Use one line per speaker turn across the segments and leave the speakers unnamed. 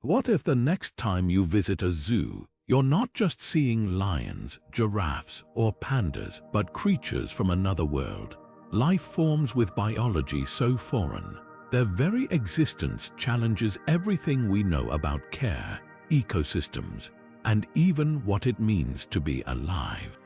What if the next time you visit a zoo, you're not just seeing lions, giraffes, or pandas, but creatures from another world? Life forms with biology so foreign, their very existence challenges everything we know about care, ecosystems, and even what it means to be alive.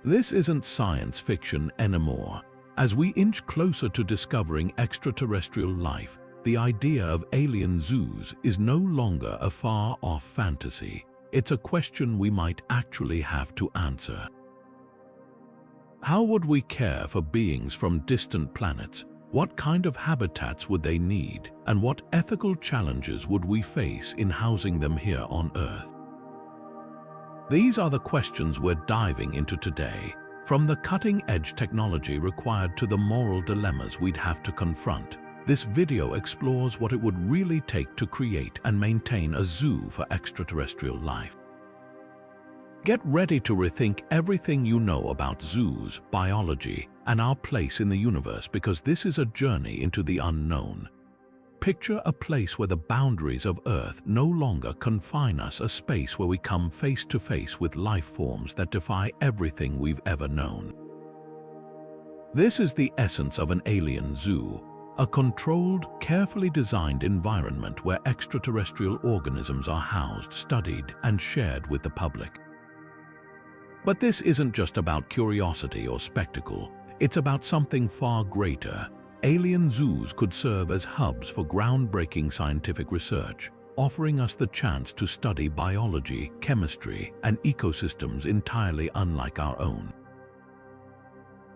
This isn't science fiction anymore. As we inch closer to discovering extraterrestrial life, the idea of alien zoos is no longer a far-off fantasy. It's a question we might actually have to answer. How would we care for beings from distant planets? What kind of habitats would they need? And what ethical challenges would we face in housing them here on Earth? These are the questions we're diving into today, from the cutting-edge technology required to the moral dilemmas we'd have to confront. This video explores what it would really take to create and maintain a zoo for extraterrestrial life. Get ready to rethink everything you know about zoos, biology, and our place in the universe, because this is a journey into the unknown. Picture a place where the boundaries of Earth no longer confine us, a space where we come face to face with life forms that defy everything we've ever known. This is the essence of an alien zoo, a controlled, carefully designed environment where extraterrestrial organisms are housed, studied, and shared with the public. But this isn't just about curiosity or spectacle. It's about something far greater. Alien zoos could serve as hubs for groundbreaking scientific research, offering us the chance to study biology, chemistry, and ecosystems entirely unlike our own.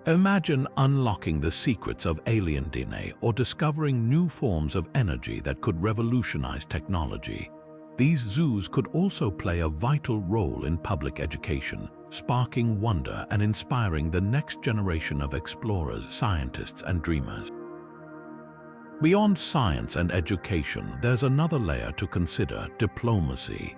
Imagine unlocking the secrets of alien DNA or discovering new forms of energy that could revolutionize technology. These zoos could also play a vital role in public education, sparking wonder and inspiring the next generation of explorers, scientists, and dreamers. Beyond science and education, there's another layer to consider: diplomacy.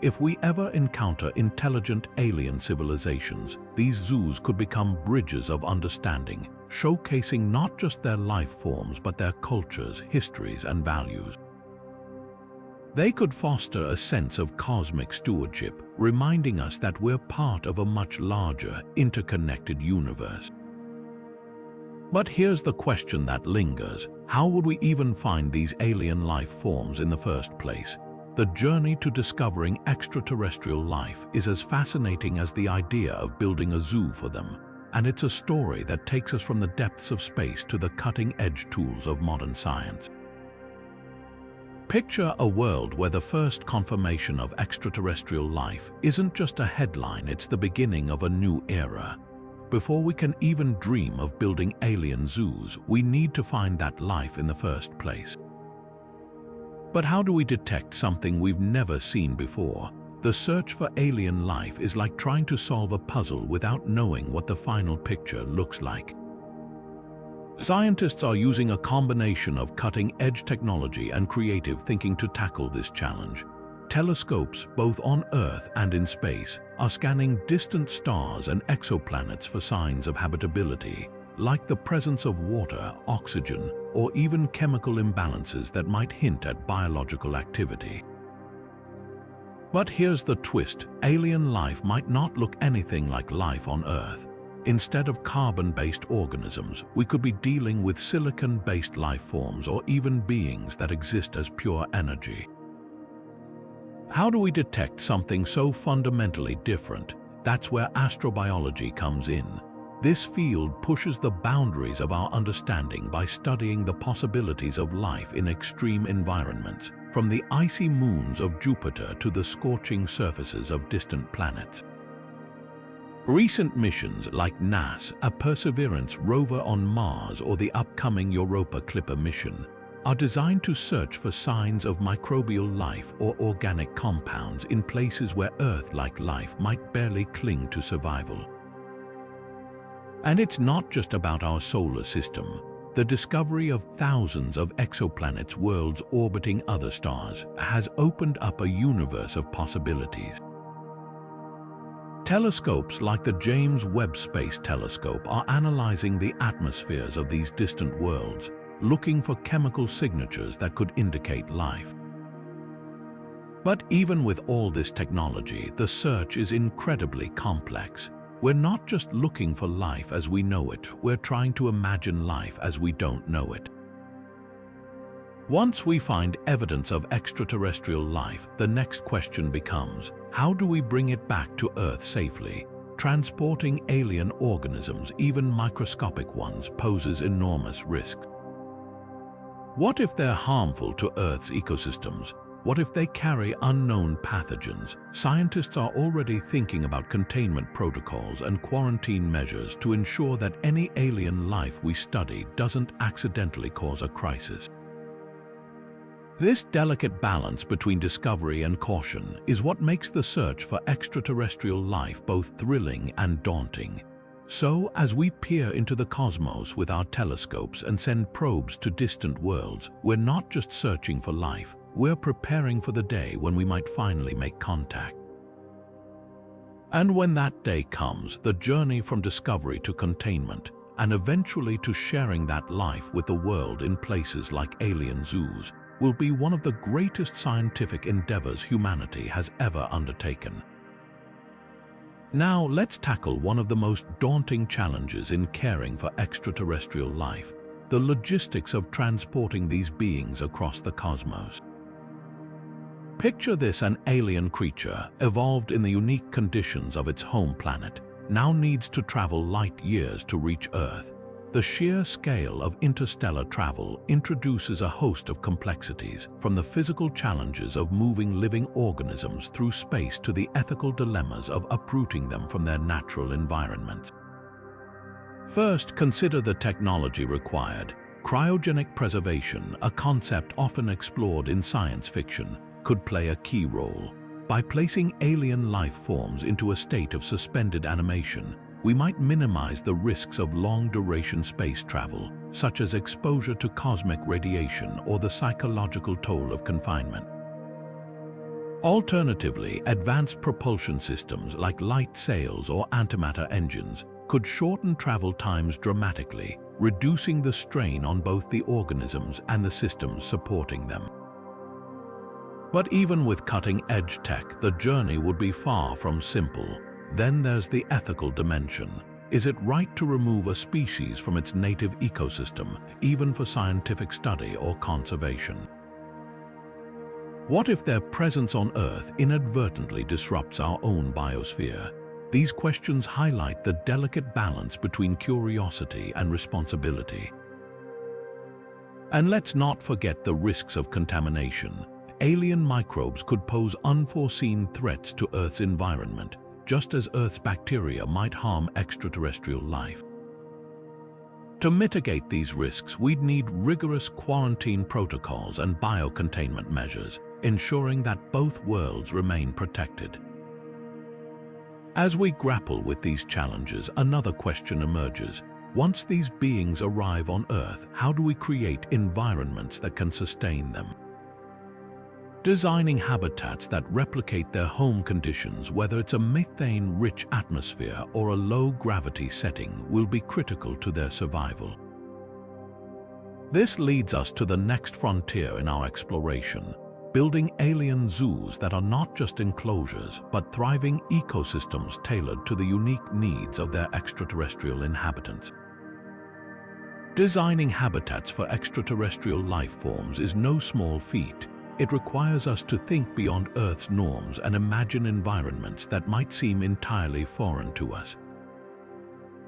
If we ever encounter intelligent alien civilizations, these zoos could become bridges of understanding, showcasing not just their life forms but their cultures, histories, and values. They could foster a sense of cosmic stewardship, reminding us that we're part of a much larger, interconnected universe. But here's the question that lingers: how would we even find these alien life forms in the first place? The journey to discovering extraterrestrial life is as fascinating as the idea of building a zoo for them, and it's a story that takes us from the depths of space to the cutting-edge tools of modern science. Picture a world where the first confirmation of extraterrestrial life isn't just a headline, it's the beginning of a new era. Before we can even dream of building alien zoos, we need to find that life in the first place. But how do we detect something we've never seen before? The search for alien life is like trying to solve a puzzle without knowing what the final picture looks like. Scientists are using a combination of cutting-edge technology and creative thinking to tackle this challenge. Telescopes, both on Earth and in space, are scanning distant stars and exoplanets for signs of habitability, like the presence of water, oxygen, or even chemical imbalances that might hint at biological activity. But here's the twist: alien life might not look anything like life on Earth. Instead of carbon-based organisms, we could be dealing with silicon-based life forms or even beings that exist as pure energy. How do we detect something so fundamentally different? That's where astrobiology comes in. This field pushes the boundaries of our understanding by studying the possibilities of life in extreme environments, from the icy moons of Jupiter to the scorching surfaces of distant planets. Recent missions like NASA's Perseverance rover on Mars or the upcoming Europa Clipper mission are designed to search for signs of microbial life or organic compounds in places where Earth-like life might barely cling to survival. And it's not just about our solar system. The discovery of thousands of exoplanets, worlds orbiting other stars, has opened up a universe of possibilities. Telescopes like the James Webb Space Telescope are analyzing the atmospheres of these distant worlds, looking for chemical signatures that could indicate life. But even with all this technology, the search is incredibly complex. We're not just looking for life as we know it, we're trying to imagine life as we don't know it. Once we find evidence of extraterrestrial life, the next question becomes, how do we bring it back to Earth safely? Transporting alien organisms, even microscopic ones, poses enormous risks. What if they're harmful to Earth's ecosystems? What if they carry unknown pathogens? Scientists are already thinking about containment protocols and quarantine measures to ensure that any alien life we study doesn't accidentally cause a crisis. This delicate balance between discovery and caution is what makes the search for extraterrestrial life both thrilling and daunting. So, as we peer into the cosmos with our telescopes and send probes to distant worlds, we're not just searching for life, we're preparing for the day when we might finally make contact. And when that day comes, the journey from discovery to containment, and eventually to sharing that life with the world in places like alien zoos, will be one of the greatest scientific endeavors humanity has ever undertaken. Now let's tackle one of the most daunting challenges in caring for extraterrestrial life, the logistics of transporting these beings across the cosmos. Picture this: an alien creature, evolved in the unique conditions of its home planet, now needs to travel light years to reach Earth. The sheer scale of interstellar travel introduces a host of complexities, from the physical challenges of moving living organisms through space to the ethical dilemmas of uprooting them from their natural environments. First, consider the technology required. Cryogenic preservation, a concept often explored in science fiction, could play a key role. By placing alien life forms into a state of suspended animation, we might minimize the risks of long-duration space travel, such as exposure to cosmic radiation or the psychological toll of confinement. Alternatively, advanced propulsion systems like light sails or antimatter engines could shorten travel times dramatically, reducing the strain on both the organisms and the systems supporting them. But even with cutting-edge tech, the journey would be far from simple. Then there's the ethical dimension. Is it right to remove a species from its native ecosystem, even for scientific study or conservation? What if their presence on Earth inadvertently disrupts our own biosphere? These questions highlight the delicate balance between curiosity and responsibility. And let's not forget the risks of contamination. Alien microbes could pose unforeseen threats to Earth's environment, just as Earth's bacteria might harm extraterrestrial life. To mitigate these risks, we'd need rigorous quarantine protocols and biocontainment measures, ensuring that both worlds remain protected. As we grapple with these challenges, another question emerges. Once these beings arrive on Earth, how do we create environments that can sustain them? Designing habitats that replicate their home conditions, whether it's a methane-rich atmosphere or a low-gravity setting, will be critical to their survival. This leads us to the next frontier in our exploration, building alien zoos that are not just enclosures, but thriving ecosystems tailored to the unique needs of their extraterrestrial inhabitants. Designing habitats for extraterrestrial life forms is no small feat. It requires us to think beyond Earth's norms and imagine environments that might seem entirely foreign to us.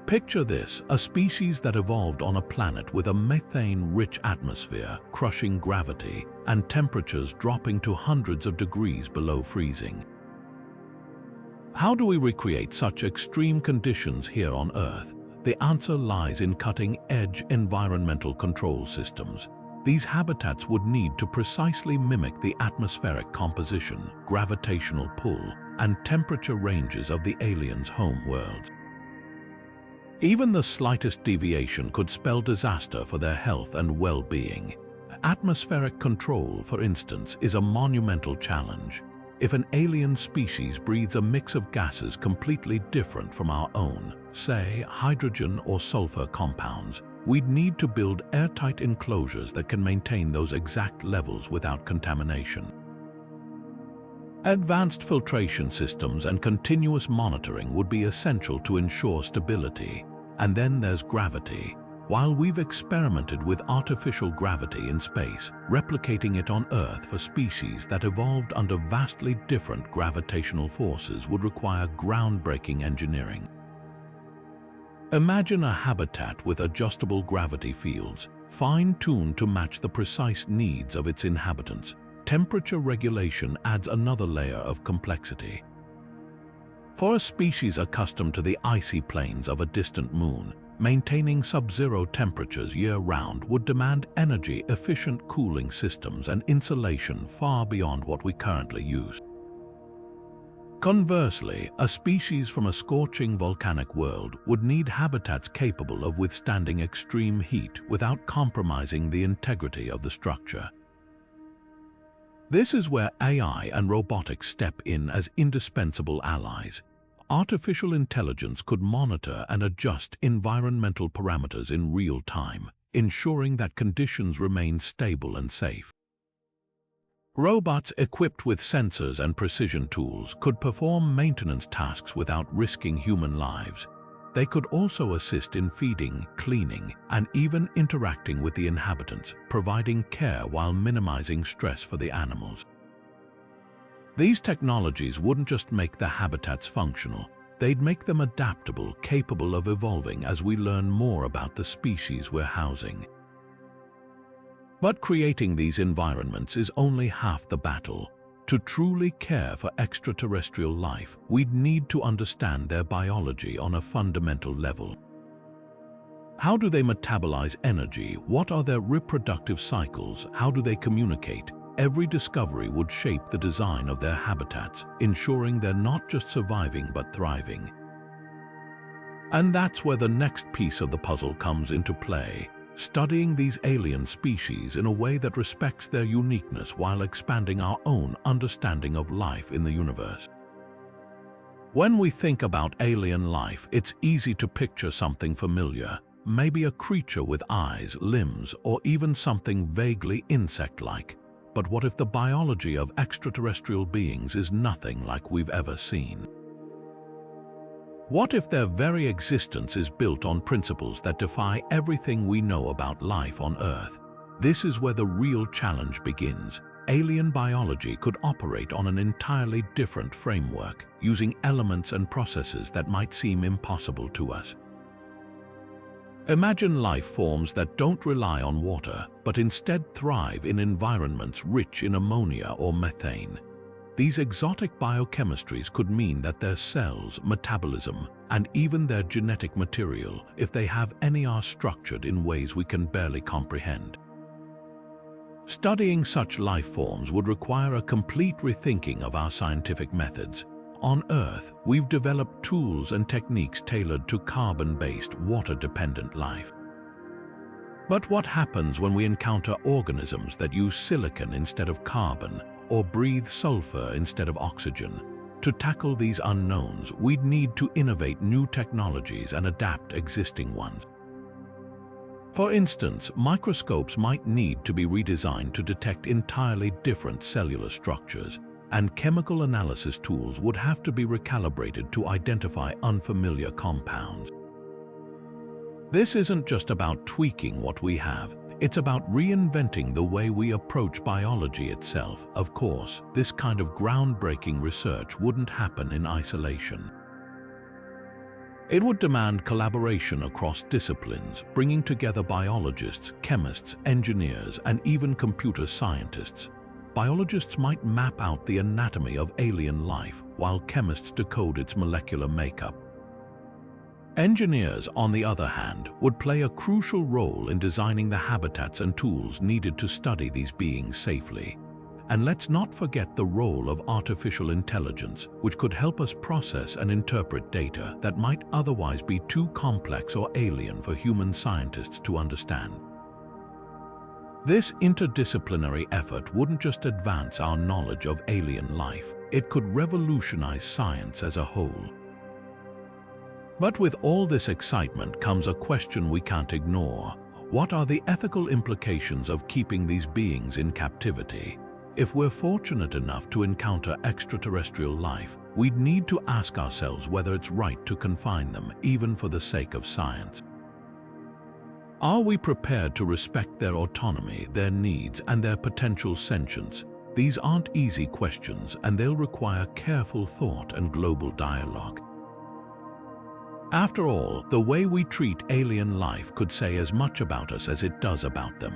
Picture this: a species that evolved on a planet with a methane-rich atmosphere, crushing gravity, and temperatures dropping to hundreds of degrees below freezing. How do we recreate such extreme conditions here on Earth? The answer lies in cutting-edge environmental control systems. These habitats would need to precisely mimic the atmospheric composition, gravitational pull, and temperature ranges of the aliens' home worlds. Even the slightest deviation could spell disaster for their health and well-being. Atmospheric control, for instance, is a monumental challenge. If an alien species breathes a mix of gases completely different from our own, say hydrogen or sulfur compounds, we'd need to build airtight enclosures that can maintain those exact levels without contamination. Advanced filtration systems and continuous monitoring would be essential to ensure stability. And then there's gravity. While we've experimented with artificial gravity in space, replicating it on Earth for species that evolved under vastly different gravitational forces would require groundbreaking engineering. Imagine a habitat with adjustable gravity fields, fine-tuned to match the precise needs of its inhabitants. Temperature regulation adds another layer of complexity. For a species accustomed to the icy plains of a distant moon, maintaining sub-zero temperatures year-round would demand energy-efficient cooling systems and insulation far beyond what we currently use. Conversely, a species from a scorching volcanic world would need habitats capable of withstanding extreme heat without compromising the integrity of the structure. This is where AI and robotics step in as indispensable allies. Artificial intelligence could monitor and adjust environmental parameters in real time, ensuring that conditions remain stable and safe. Robots equipped with sensors and precision tools could perform maintenance tasks without risking human lives. They could also assist in feeding, cleaning, and even interacting with the inhabitants, providing care while minimizing stress for the animals. These technologies wouldn't just make the habitats functional, they'd make them adaptable, capable of evolving as we learn more about the species we're housing. But creating these environments is only half the battle. To truly care for extraterrestrial life, we'd need to understand their biology on a fundamental level. How do they metabolize energy? What are their reproductive cycles? How do they communicate? Every discovery would shape the design of their habitats, ensuring they're not just surviving but thriving. And that's where the next piece of the puzzle comes into play. Studying these alien species in a way that respects their uniqueness while expanding our own understanding of life in the universe. When we think about alien life, it's easy to picture something familiar, maybe a creature with eyes, limbs, or even something vaguely insect-like. But what if the biology of extraterrestrial beings is nothing like we've ever seen? What if their very existence is built on principles that defy everything we know about life on Earth? This is where the real challenge begins. Alien biology could operate on an entirely different framework, using elements and processes that might seem impossible to us. Imagine life forms that don't rely on water, but instead thrive in environments rich in ammonia or methane. These exotic biochemistries could mean that their cells, metabolism, and even their genetic material, if they have any, are structured in ways we can barely comprehend. Studying such life forms would require a complete rethinking of our scientific methods. On Earth, we've developed tools and techniques tailored to carbon-based, water-dependent life. But what happens when we encounter organisms that use silicon instead of carbon, or breathe sulfur instead of oxygen? To tackle these unknowns, we'd need to innovate new technologies and adapt existing ones. For instance, microscopes might need to be redesigned to detect entirely different cellular structures, and chemical analysis tools would have to be recalibrated to identify unfamiliar compounds. This isn't just about tweaking what we have, it's about reinventing the way we approach biology itself. Of course, this kind of groundbreaking research wouldn't happen in isolation. It would demand collaboration across disciplines, bringing together biologists, chemists, engineers, and even computer scientists. Biologists might map out the anatomy of alien life, while chemists decode its molecular makeup. Engineers, on the other hand, would play a crucial role in designing the habitats and tools needed to study these beings safely. And let's not forget the role of artificial intelligence, which could help us process and interpret data that might otherwise be too complex or alien for human scientists to understand. This interdisciplinary effort wouldn't just advance our knowledge of alien life, it could revolutionize science as a whole. But with all this excitement comes a question we can't ignore. What are the ethical implications of keeping these beings in captivity? If we're fortunate enough to encounter extraterrestrial life, we'd need to ask ourselves whether it's right to confine them, even for the sake of science. Are we prepared to respect their autonomy, their needs, and their potential sentience? These aren't easy questions, and they'll require careful thought and global dialogue. After all, the way we treat alien life could say as much about us as it does about them.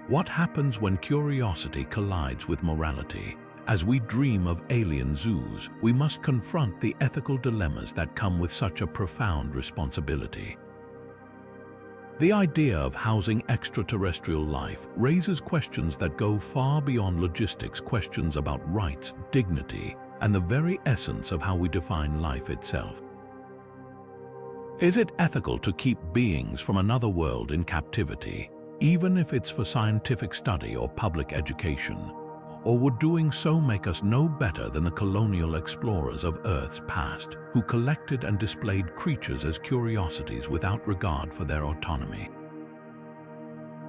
What happens when curiosity collides with morality? As we dream of alien zoos, we must confront the ethical dilemmas that come with such a profound responsibility. The idea of housing extraterrestrial life raises questions that go far beyond logistics, questions about rights, dignity, and the very essence of how we define life itself. Is it ethical to keep beings from another world in captivity, even if it's for scientific study or public education? Or would doing so make us no better than the colonial explorers of Earth's past, who collected and displayed creatures as curiosities without regard for their autonomy?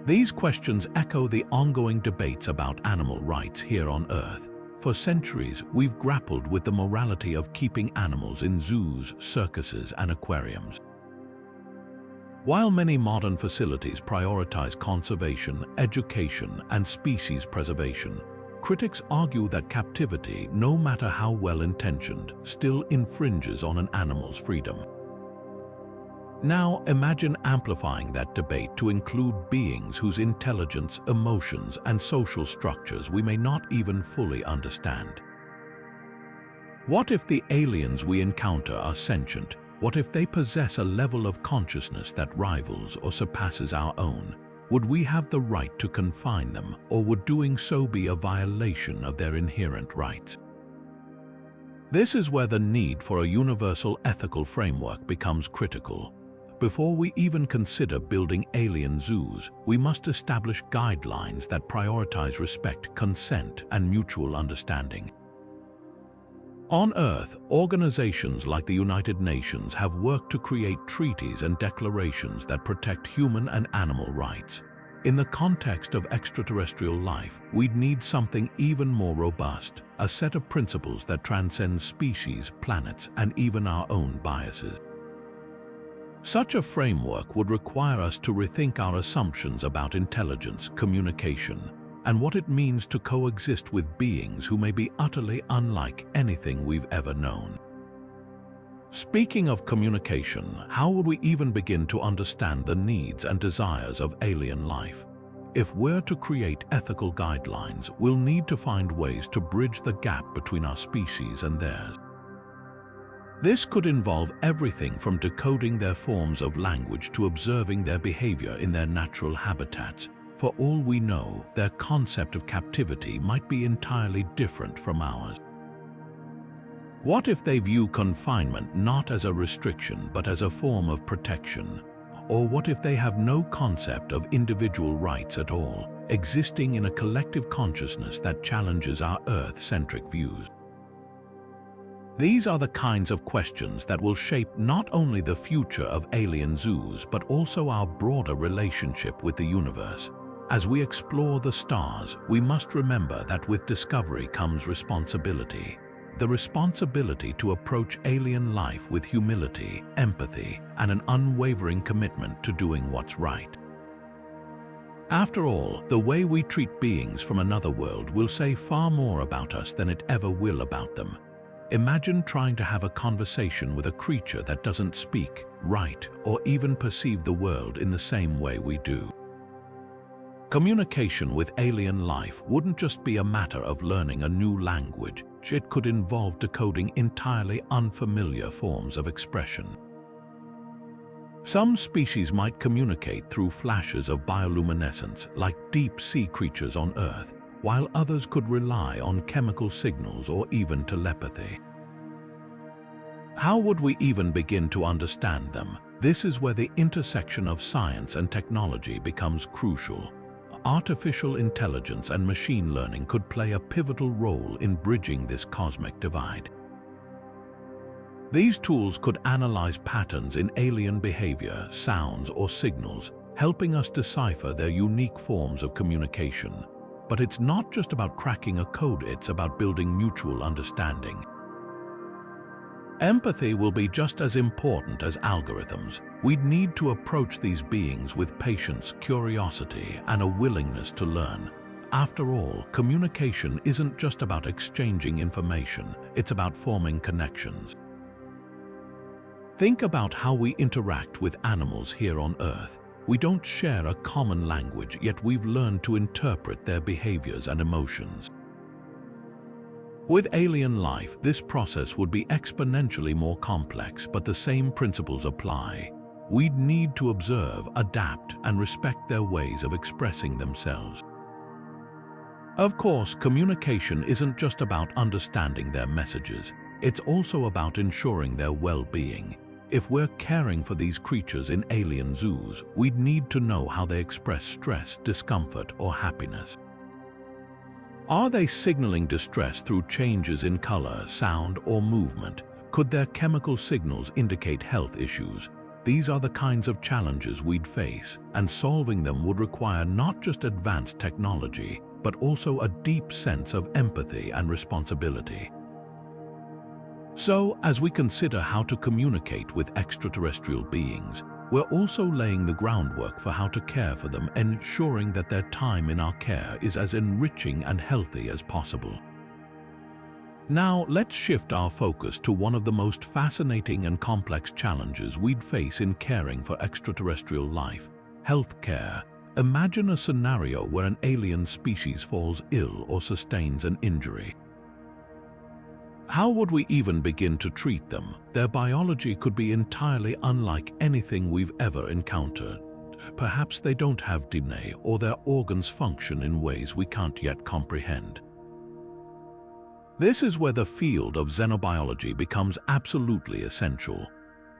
These questions echo the ongoing debates about animal rights here on Earth. For centuries, we've grappled with the morality of keeping animals in zoos, circuses, and aquariums. While many modern facilities prioritize conservation, education, and species preservation, critics argue that captivity, no matter how well-intentioned, still infringes on an animal's freedom. Now, imagine amplifying that debate to include beings whose intelligence, emotions, and social structures we may not even fully understand. What if the aliens we encounter are sentient? What if they possess a level of consciousness that rivals or surpasses our own? Would we have the right to confine them, or would doing so be a violation of their inherent rights? This is where the need for a universal ethical framework becomes critical. Before we even consider building alien zoos, we must establish guidelines that prioritize respect, consent, and mutual understanding. On Earth, organizations like the United Nations have worked to create treaties and declarations that protect human and animal rights. In the context of extraterrestrial life, we'd need something even more robust, a set of principles that transcend species, planets, and even our own biases. Such a framework would require us to rethink our assumptions about intelligence, communication, and what it means to coexist with beings who may be utterly unlike anything we've ever known. Speaking of communication, how would we even begin to understand the needs and desires of alien life? If we're to create ethical guidelines, we'll need to find ways to bridge the gap between our species and theirs. This could involve everything from decoding their forms of language to observing their behavior in their natural habitats. For all we know, their concept of captivity might be entirely different from ours. What if they view confinement not as a restriction but as a form of protection? Or what if they have no concept of individual rights at all, existing in a collective consciousness that challenges our Earth-centric views? These are the kinds of questions that will shape not only the future of alien zoos but also our broader relationship with the universe. As we explore the stars, we must remember that with discovery comes responsibility. The responsibility to approach alien life with humility, empathy, and an unwavering commitment to doing what's right. After all, the way we treat beings from another world will say far more about us than it ever will about them. Imagine trying to have a conversation with a creature that doesn't speak, write, or even perceive the world in the same way we do. Communication with alien life wouldn't just be a matter of learning a new language. It could involve decoding entirely unfamiliar forms of expression. Some species might communicate through flashes of bioluminescence, like deep-sea creatures on Earth, while others could rely on chemical signals or even telepathy. How would we even begin to understand them? This is where the intersection of science and technology becomes crucial. Artificial intelligence and machine learning could play a pivotal role in bridging this cosmic divide. These tools could analyze patterns in alien behavior, sounds, or signals, helping us decipher their unique forms of communication. But it's not just about cracking a code, it's about building mutual understanding. Empathy will be just as important as algorithms. We'd need to approach these beings with patience, curiosity, and a willingness to learn. After all, communication isn't just about exchanging information, it's about forming connections. Think about how we interact with animals here on Earth. We don't share a common language, yet we've learned to interpret their behaviors and emotions. With alien life, this process would be exponentially more complex, but the same principles apply. We'd need to observe, adapt, and respect their ways of expressing themselves. Of course, communication isn't just about understanding their messages. It's also about ensuring their well-being. If we're caring for these creatures in alien zoos, we'd need to know how they express stress, discomfort, or happiness. Are they signaling distress through changes in color, sound, or movement? Could their chemical signals indicate health issues? These are the kinds of challenges we'd face, and solving them would require not just advanced technology, but also a deep sense of empathy and responsibility. So, as we consider how to communicate with extraterrestrial beings, we're also laying the groundwork for how to care for them, ensuring that their time in our care is as enriching and healthy as possible. Now, let's shift our focus to one of the most fascinating and complex challenges we'd face in caring for extraterrestrial life: healthcare. Imagine a scenario where an alien species falls ill or sustains an injury. How would we even begin to treat them? Their biology could be entirely unlike anything we've ever encountered. Perhaps they don't have DNA, or their organs function in ways we can't yet comprehend. This is where the field of xenobiology becomes absolutely essential.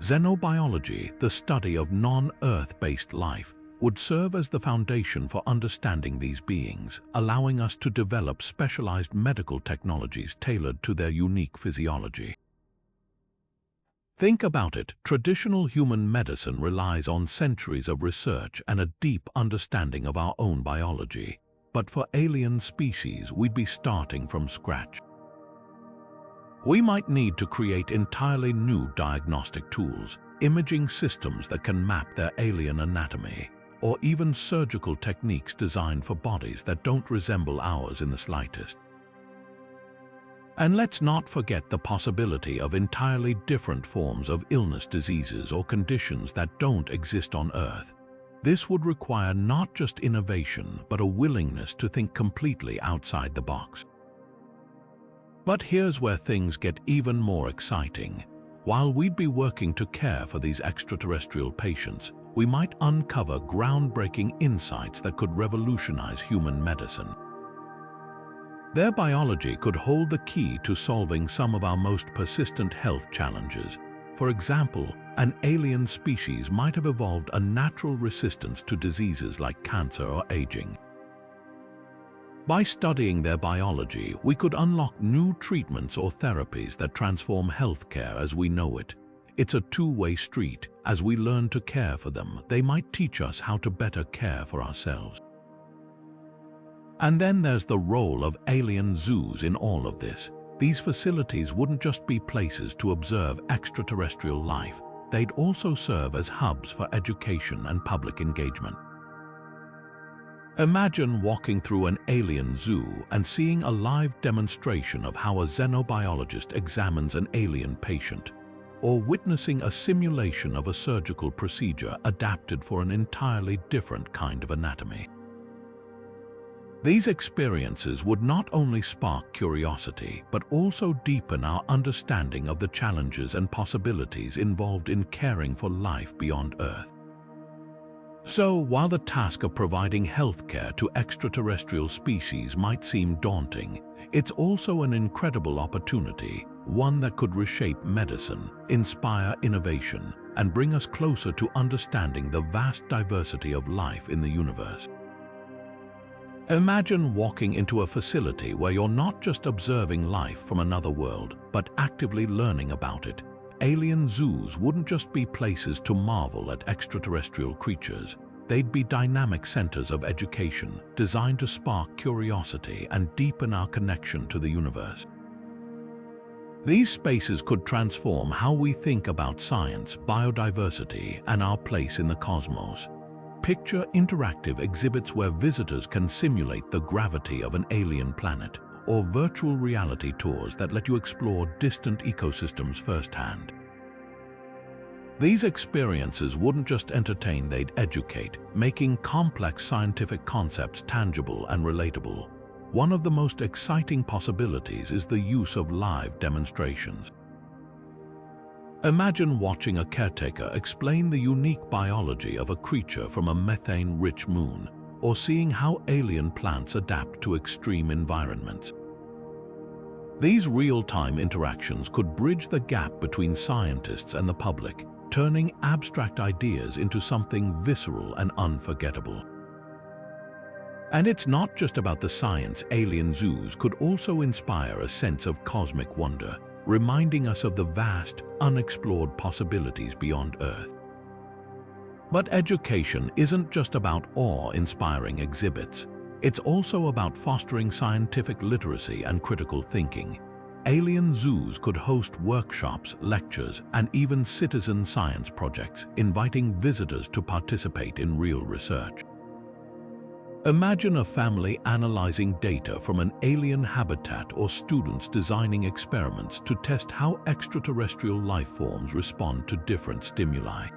Xenobiology, the study of non-Earth-based life, would serve as the foundation for understanding these beings, allowing us to develop specialized medical technologies tailored to their unique physiology. Think about it. Traditional human medicine relies on centuries of research and a deep understanding of our own biology. But for alien species, we'd be starting from scratch. We might need to create entirely new diagnostic tools, imaging systems that can map their alien anatomy, or even surgical techniques designed for bodies that don't resemble ours in the slightest. And let's not forget the possibility of entirely different forms of illness, diseases, or conditions that don't exist on Earth. This would require not just innovation, but a willingness to think completely outside the box. But here's where things get even more exciting. While we'd be working to care for these extraterrestrial patients, we might uncover groundbreaking insights that could revolutionize human medicine. Their biology could hold the key to solving some of our most persistent health challenges. For example, an alien species might have evolved a natural resistance to diseases like cancer or aging. By studying their biology, we could unlock new treatments or therapies that transform healthcare as we know it. It's a two-way street. As we learn to care for them, they might teach us how to better care for ourselves. And then there's the role of alien zoos in all of this. These facilities wouldn't just be places to observe extraterrestrial life, they'd also serve as hubs for education and public engagement. Imagine walking through an alien zoo and seeing a live demonstration of how a xenobiologist examines an alien patient, or witnessing a simulation of a surgical procedure adapted for an entirely different kind of anatomy. These experiences would not only spark curiosity, but also deepen our understanding of the challenges and possibilities involved in caring for life beyond Earth. So, while the task of providing healthcare to extraterrestrial species might seem daunting, it's also an incredible opportunity, one that could reshape medicine, inspire innovation, and bring us closer to understanding the vast diversity of life in the universe. Imagine walking into a facility where you're not just observing life from another world, but actively learning about it. Alien zoos wouldn't just be places to marvel at extraterrestrial creatures. they'd be dynamic centers of education designed to spark curiosity and deepen our connection to the universe. These spaces could transform how we think about science, biodiversity, and our place in the cosmos. Picture interactive exhibits where visitors can simulate the gravity of an alien planet, or virtual reality tours that let you explore distant ecosystems firsthand. These experiences wouldn't just entertain, they'd educate, making complex scientific concepts tangible and relatable. One of the most exciting possibilities is the use of live demonstrations. Imagine watching a caretaker explain the unique biology of a creature from a methane-rich moon, or seeing how alien plants adapt to extreme environments. These real-time interactions could bridge the gap between scientists and the public, turning abstract ideas into something visceral and unforgettable. And it's not just about the science. Alien zoos could also inspire a sense of cosmic wonder, reminding us of the vast, unexplored possibilities beyond Earth. But education isn't just about awe-inspiring exhibits. It's also about fostering scientific literacy and critical thinking. Alien zoos could host workshops, lectures, and even citizen science projects, inviting visitors to participate in real research. Imagine a family analyzing data from an alien habitat, or students designing experiments to test how extraterrestrial life forms respond to different stimuli.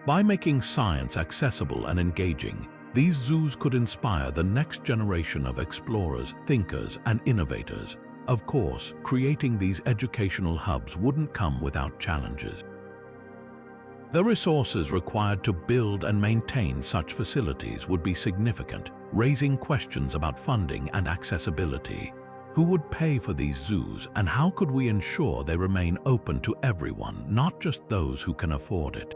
By making science accessible and engaging, these zoos could inspire the next generation of explorers, thinkers, and innovators. Of course, creating these educational hubs wouldn't come without challenges. The resources required to build and maintain such facilities would be significant, raising questions about funding and accessibility. Who would pay for these zoos, and how could we ensure they remain open to everyone, not just those who can afford it?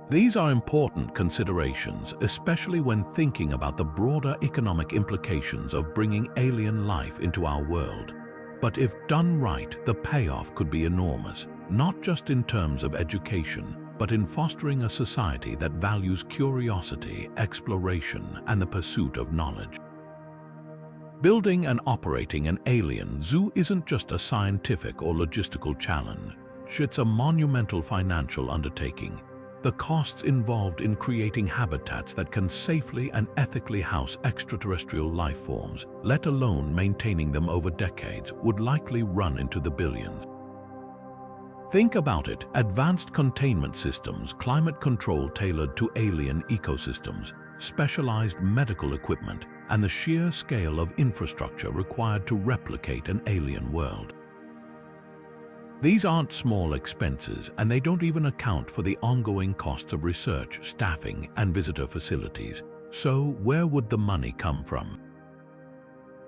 These are important considerations, especially when thinking about the broader economic implications of bringing alien life into our world. But if done right, the payoff could be enormous, not just in terms of education, but in fostering a society that values curiosity, exploration, and the pursuit of knowledge. Building and operating an alien zoo isn't just a scientific or logistical challenge, it's a monumental financial undertaking. The costs involved in creating habitats that can safely and ethically house extraterrestrial life forms, let alone maintaining them over decades, would likely run into the billions. Think about it: advanced containment systems, climate control tailored to alien ecosystems, specialized medical equipment, and the sheer scale of infrastructure required to replicate an alien world. These aren't small expenses, and they don't even account for the ongoing costs of research, staffing, and visitor facilities. So, where would the money come from?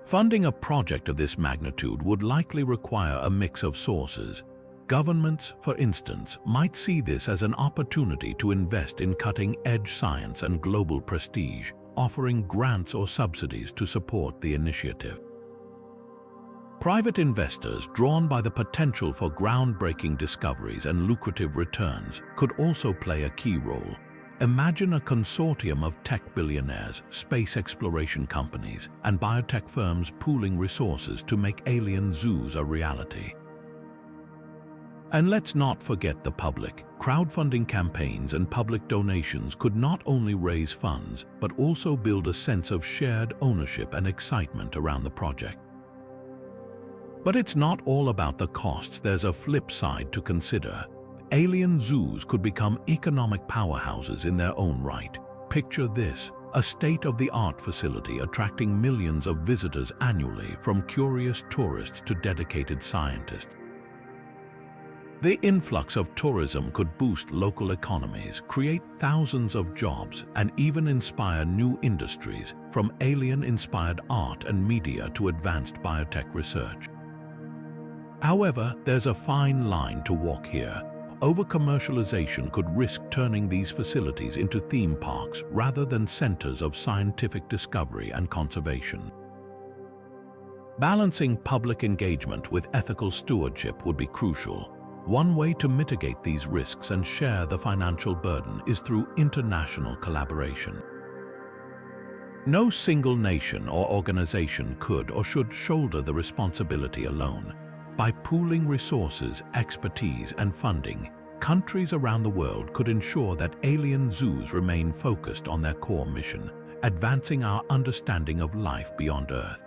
Funding a project of this magnitude would likely require a mix of sources. Governments, for instance, might see this as an opportunity to invest in cutting-edge science and global prestige, offering grants or subsidies to support the initiative. Private investors, drawn by the potential for groundbreaking discoveries and lucrative returns, could also play a key role. Imagine a consortium of tech billionaires, space exploration companies, and biotech firms pooling resources to make alien zoos a reality. And let's not forget the public. Crowdfunding campaigns and public donations could not only raise funds, but also build a sense of shared ownership and excitement around the project. But it's not all about the costs. There's a flip side to consider. Alien zoos could become economic powerhouses in their own right. Picture this: a state-of-the-art facility attracting millions of visitors annually, from curious tourists to dedicated scientists. The influx of tourism could boost local economies, create thousands of jobs, and even inspire new industries, from alien-inspired art and media to advanced biotech research. However, there's a fine line to walk here. Over-commercialization could risk turning these facilities into theme parks rather than centers of scientific discovery and conservation. Balancing public engagement with ethical stewardship would be crucial. One way to mitigate these risks and share the financial burden is through international collaboration. No single nation or organization could or should shoulder the responsibility alone. By pooling resources, expertise, and funding, countries around the world could ensure that alien zoos remain focused on their core mission, advancing our understanding of life beyond Earth.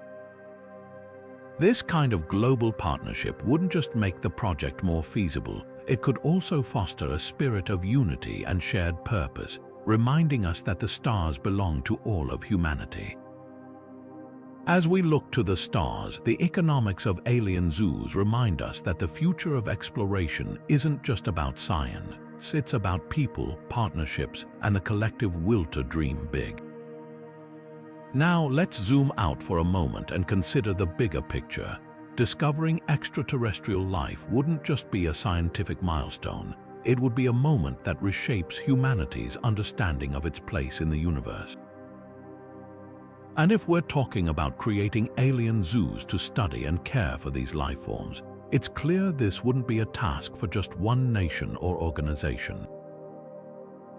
This kind of global partnership wouldn't just make the project more feasible, it could also foster a spirit of unity and shared purpose, reminding us that the stars belong to all of humanity. As we look to the stars, the economics of alien zoos remind us that the future of exploration isn't just about science, it's about people, partnerships, and the collective will to dream big. Now let's zoom out for a moment and consider the bigger picture. Discovering extraterrestrial life wouldn't just be a scientific milestone, it would be a moment that reshapes humanity's understanding of its place in the universe. And if we're talking about creating alien zoos to study and care for these life forms, it's clear this wouldn't be a task for just one nation or organization.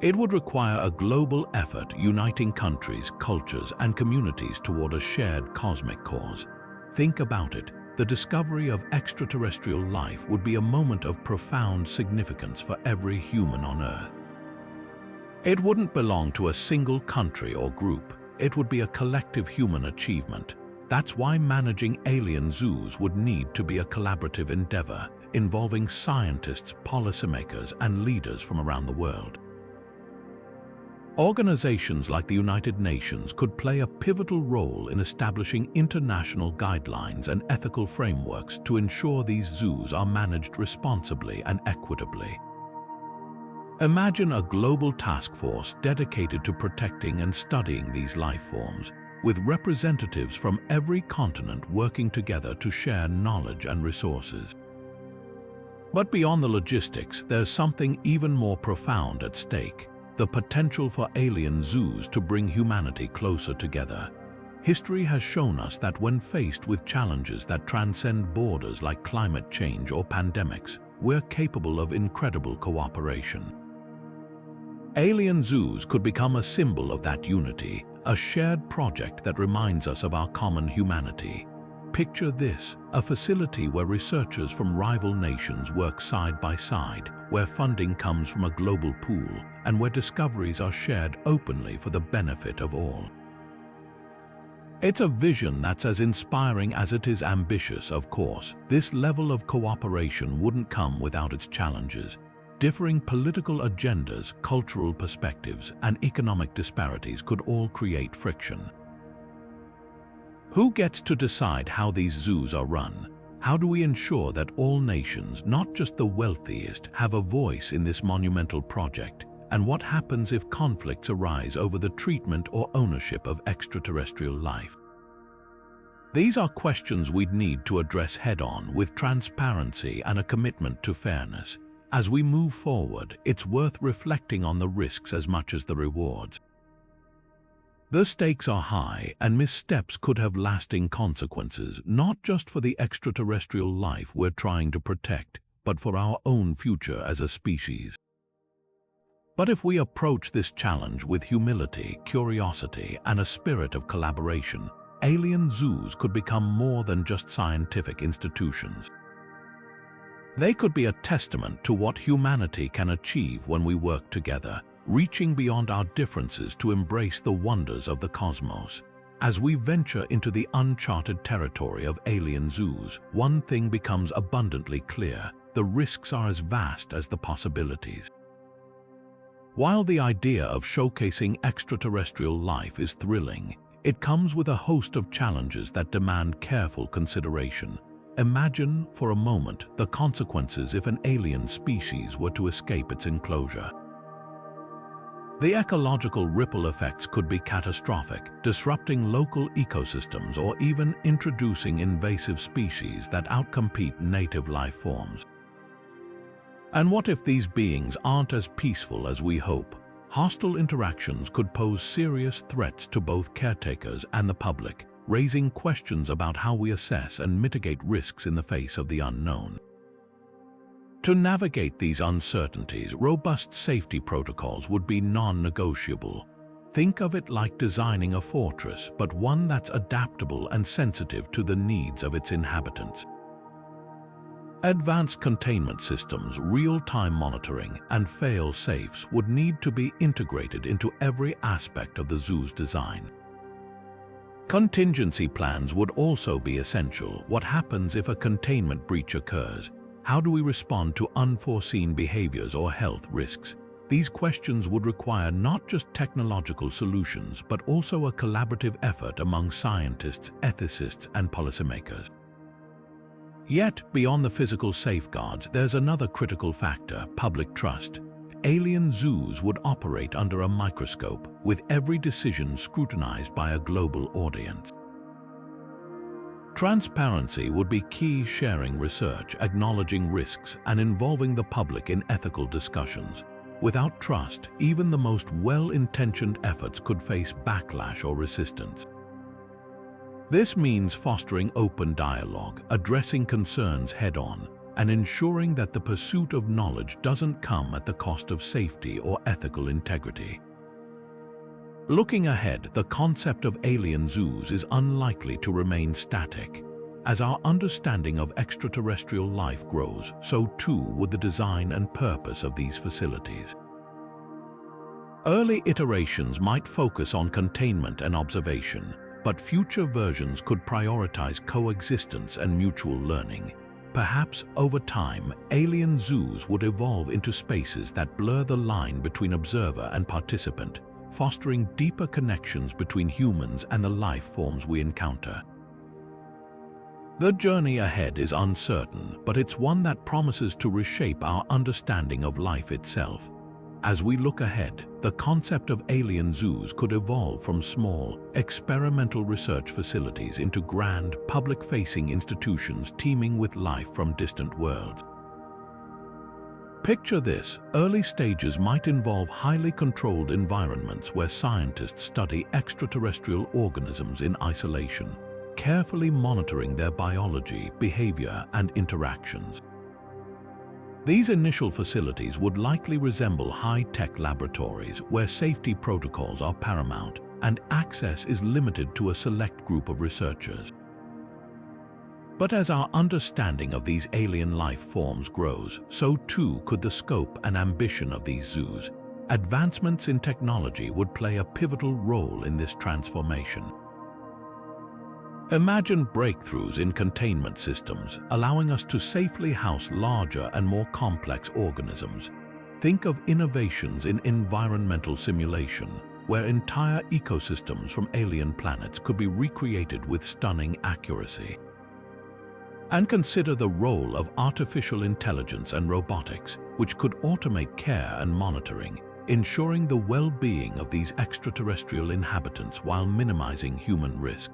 It would require a global effort uniting countries, cultures, and communities toward a shared cosmic cause. Think about it. The discovery of extraterrestrial life would be a moment of profound significance for every human on Earth. It wouldn't belong to a single country or group. It would be a collective human achievement. That's why managing alien zoos would need to be a collaborative endeavor involving scientists, policymakers, and leaders from around the world. Organizations like the United Nations could play a pivotal role in establishing international guidelines and ethical frameworks to ensure these zoos are managed responsibly and equitably. Imagine a global task force dedicated to protecting and studying these life forms, with representatives from every continent working together to share knowledge and resources. But beyond the logistics, there's something even more profound at stake: the potential for alien zoos to bring humanity closer together. History has shown us that when faced with challenges that transcend borders like climate change or pandemics, we're capable of incredible cooperation. Alien zoos could become a symbol of that unity, a shared project that reminds us of our common humanity. Picture this: a facility where researchers from rival nations work side by side, where funding comes from a global pool, and where discoveries are shared openly for the benefit of all. It's a vision that's as inspiring as it is ambitious, of course. This level of cooperation wouldn't come without its challenges. Differing political agendas, cultural perspectives, and economic disparities could all create friction. Who gets to decide how these zoos are run? How do we ensure that all nations, not just the wealthiest, have a voice in this monumental project? And what happens if conflicts arise over the treatment or ownership of extraterrestrial life? These are questions we'd need to address head-on with transparency and a commitment to fairness. As we move forward, it's worth reflecting on the risks as much as the rewards. The stakes are high, and missteps could have lasting consequences, not just for the extraterrestrial life we're trying to protect, but for our own future as a species. But if we approach this challenge with humility, curiosity, and a spirit of collaboration, alien zoos could become more than just scientific institutions. They could be a testament to what humanity can achieve when we work together, reaching beyond our differences to embrace the wonders of the cosmos. As we venture into the uncharted territory of alien zoos, one thing becomes abundantly clear: the risks are as vast as the possibilities. While the idea of showcasing extraterrestrial life is thrilling, it comes with a host of challenges that demand careful consideration. Imagine, for a moment, the consequences if an alien species were to escape its enclosure. The ecological ripple effects could be catastrophic, disrupting local ecosystems or even introducing invasive species that outcompete native life forms. And what if these beings aren't as peaceful as we hope? Hostile interactions could pose serious threats to both caretakers and the public, raising questions about how we assess and mitigate risks in the face of the unknown. To navigate these uncertainties, robust safety protocols would be non-negotiable. Think of it like designing a fortress, but one that's adaptable and sensitive to the needs of its inhabitants. Advanced containment systems, real-time monitoring, and fail-safes would need to be integrated into every aspect of the zoo's design. Contingency plans would also be essential. What happens if a containment breach occurs? How do we respond to unforeseen behaviors or health risks? These questions would require not just technological solutions, but also a collaborative effort among scientists, ethicists, and policymakers. Yet, beyond the physical safeguards, there's another critical factor: public trust. Alien zoos would operate under a microscope, with every decision scrutinized by a global audience. Transparency would be key, sharing research, acknowledging risks, and involving the public in ethical discussions. Without trust, even the most well-intentioned efforts could face backlash or resistance. This means fostering open dialogue, addressing concerns head-on, and ensuring that the pursuit of knowledge doesn't come at the cost of safety or ethical integrity. Looking ahead, the concept of alien zoos is unlikely to remain static. As our understanding of extraterrestrial life grows, so too would the design and purpose of these facilities. Early iterations might focus on containment and observation, but future versions could prioritize coexistence and mutual learning. Perhaps over time, alien zoos would evolve into spaces that blur the line between observer and participant, fostering deeper connections between humans and the life forms we encounter. The journey ahead is uncertain, but it's one that promises to reshape our understanding of life itself. As we look ahead, the concept of alien zoos could evolve from small, experimental research facilities into grand, public-facing institutions teeming with life from distant worlds. Picture this: early stages might involve highly controlled environments where scientists study extraterrestrial organisms in isolation, carefully monitoring their biology, behavior, and interactions. These initial facilities would likely resemble high-tech laboratories where safety protocols are paramount and access is limited to a select group of researchers. But as our understanding of these alien life forms grows, so too could the scope and ambition of these zoos. Advancements in technology would play a pivotal role in this transformation. Imagine breakthroughs in containment systems, allowing us to safely house larger and more complex organisms. Think of innovations in environmental simulation, where entire ecosystems from alien planets could be recreated with stunning accuracy. And consider the role of artificial intelligence and robotics, which could automate care and monitoring, ensuring the well-being of these extraterrestrial inhabitants while minimizing human risk.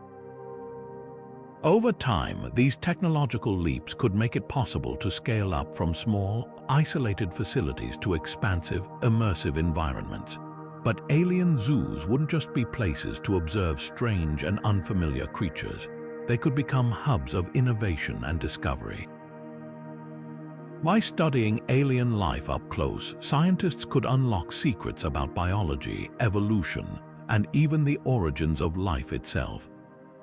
Over time, these technological leaps could make it possible to scale up from small, isolated facilities to expansive, immersive environments. But alien zoos wouldn't just be places to observe strange and unfamiliar creatures. They could become hubs of innovation and discovery. By studying alien life up close, scientists could unlock secrets about biology, evolution, and even the origins of life itself.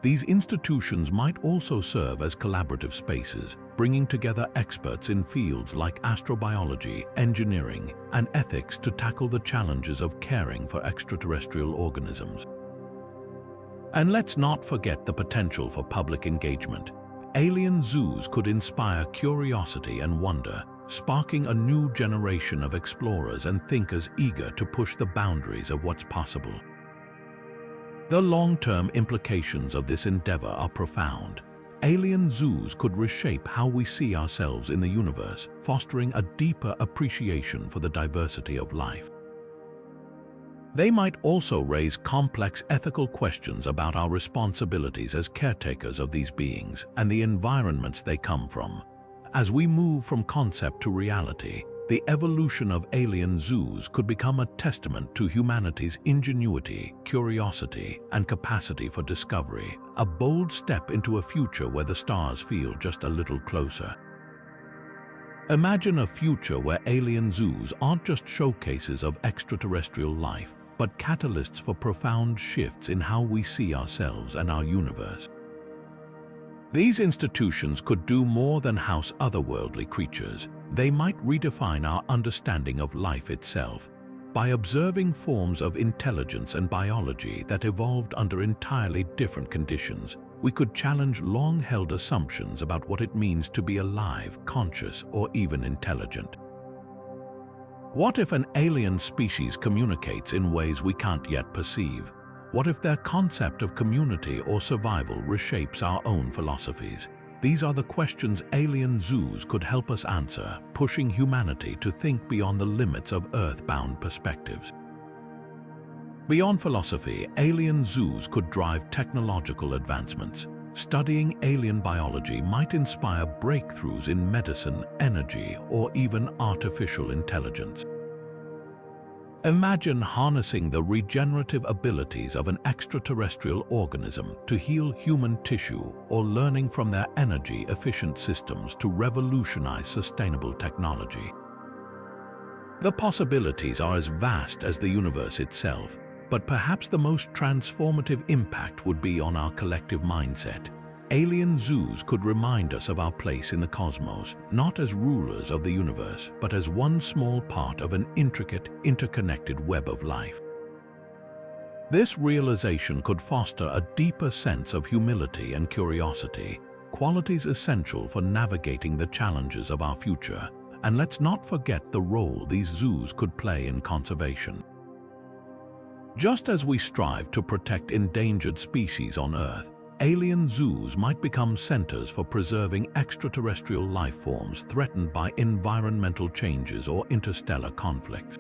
These institutions might also serve as collaborative spaces, bringing together experts in fields like astrobiology, engineering, and ethics to tackle the challenges of caring for extraterrestrial organisms. And let's not forget the potential for public engagement. Alien zoos could inspire curiosity and wonder, sparking a new generation of explorers and thinkers eager to push the boundaries of what's possible. The long-term implications of this endeavor are profound. Alien zoos could reshape how we see ourselves in the universe, fostering a deeper appreciation for the diversity of life. They might also raise complex ethical questions about our responsibilities as caretakers of these beings and the environments they come from. As we move from concept to reality, the evolution of alien zoos could become a testament to humanity's ingenuity, curiosity, and capacity for discovery, a bold step into a future where the stars feel just a little closer. Imagine a future where alien zoos aren't just showcases of extraterrestrial life, but catalysts for profound shifts in how we see ourselves and our universe. These institutions could do more than house otherworldly creatures. They might redefine our understanding of life itself. By observing forms of intelligence and biology that evolved under entirely different conditions, we could challenge long-held assumptions about what it means to be alive, conscious, or even intelligent. What if an alien species communicates in ways we can't yet perceive? What if their concept of community or survival reshapes our own philosophies? These are the questions alien zoos could help us answer, pushing humanity to think beyond the limits of earth-bound perspectives. Beyond philosophy, alien zoos could drive technological advancements. Studying alien biology might inspire breakthroughs in medicine, energy, or even artificial intelligence. Imagine harnessing the regenerative abilities of an extraterrestrial organism to heal human tissue, or learning from their energy-efficient systems to revolutionize sustainable technology. The possibilities are as vast as the universe itself, but perhaps the most transformative impact would be on our collective mindset. Alien zoos could remind us of our place in the cosmos, not as rulers of the universe, but as one small part of an intricate, interconnected web of life. This realization could foster a deeper sense of humility and curiosity, qualities essential for navigating the challenges of our future. And let's not forget the role these zoos could play in conservation. Just as we strive to protect endangered species on Earth, alien zoos might become centers for preserving extraterrestrial life forms threatened by environmental changes or interstellar conflicts.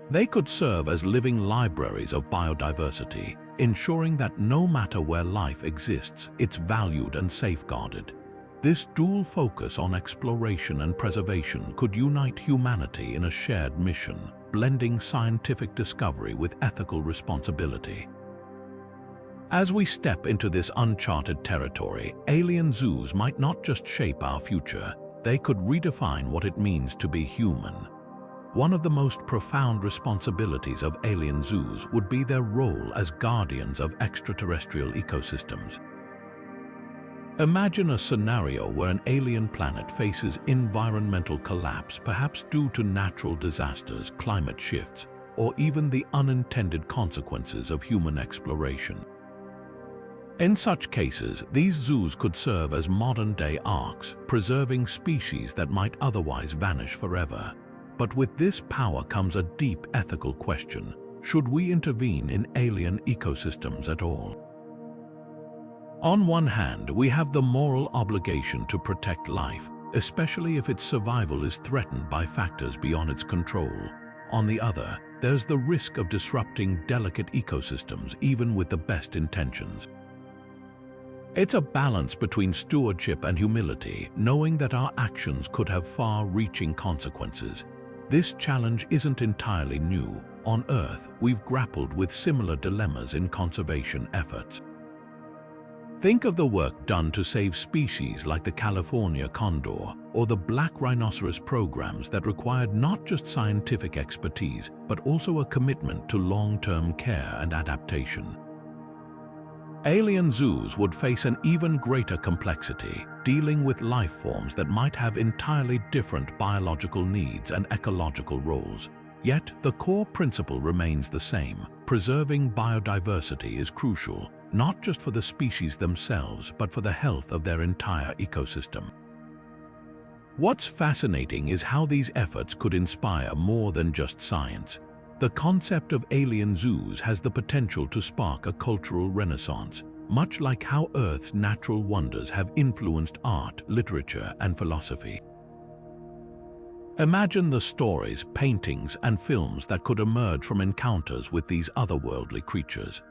They could serve as living libraries of biodiversity, ensuring that no matter where life exists, it's valued and safeguarded. This dual focus on exploration and preservation could unite humanity in a shared mission, blending scientific discovery with ethical responsibility. As we step into this uncharted territory, alien zoos might not just shape our future, they could redefine what it means to be human. One of the most profound responsibilities of alien zoos would be their role as guardians of extraterrestrial ecosystems. Imagine a scenario where an alien planet faces environmental collapse, perhaps due to natural disasters, climate shifts, or even the unintended consequences of human exploration. In such cases, these zoos could serve as modern-day arks, preserving species that might otherwise vanish forever. But with this power comes a deep ethical question: should we intervene in alien ecosystems at all? On one hand, we have the moral obligation to protect life, especially if its survival is threatened by factors beyond its control. On the other, there's the risk of disrupting delicate ecosystems, even with the best intentions. It's a balance between stewardship and humility, knowing that our actions could have far-reaching consequences. This challenge isn't entirely new. On Earth, we've grappled with similar dilemmas in conservation efforts. Think of the work done to save species like the California condor or the black rhinoceros programs that required not just scientific expertise, but also a commitment to long-term care and adaptation. Alien zoos would face an even greater complexity, dealing with life forms that might have entirely different biological needs and ecological roles. Yet, the core principle remains the same. Preserving biodiversity is crucial, not just for the species themselves, but for the health of their entire ecosystem. What's fascinating is how these efforts could inspire more than just science. The concept of alien zoos has the potential to spark a cultural renaissance, much like how Earth's natural wonders have influenced art, literature, and philosophy. Imagine the stories, paintings, and films that could emerge from encounters with these otherworldly creatures.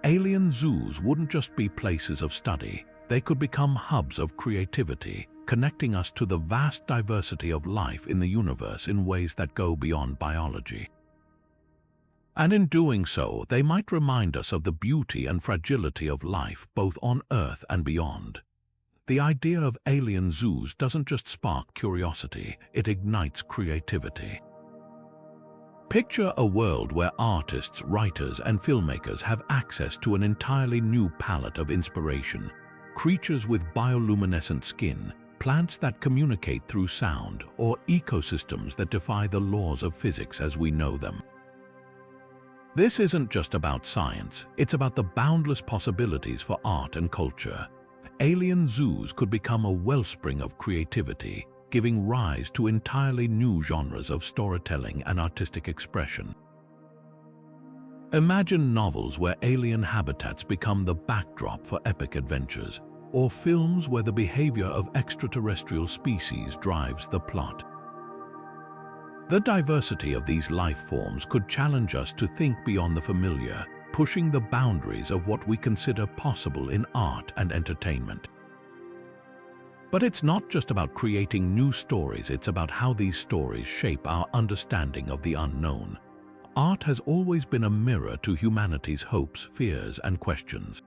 Alien zoos wouldn't just be places of study, they could become hubs of creativity, connecting us to the vast diversity of life in the universe in ways that go beyond biology. And in doing so, they might remind us of the beauty and fragility of life both on Earth and beyond. The idea of alien zoos doesn't just spark curiosity, it ignites creativity. Picture a world where artists, writers, and filmmakers have access to an entirely new palette of inspiration. Creatures with bioluminescent skin, plants that communicate through sound, or ecosystems that defy the laws of physics as we know them. This isn't just about science, it's about the boundless possibilities for art and culture. Alien zoos could become a wellspring of creativity, giving rise to entirely new genres of storytelling and artistic expression. Imagine novels where alien habitats become the backdrop for epic adventures, or films where the behavior of extraterrestrial species drives the plot. The diversity of these life forms could challenge us to think beyond the familiar, pushing the boundaries of what we consider possible in art and entertainment. But it's not just about creating new stories, it's about how these stories shape our understanding of the unknown. Art has always been a mirror to humanity's hopes, fears, and questions.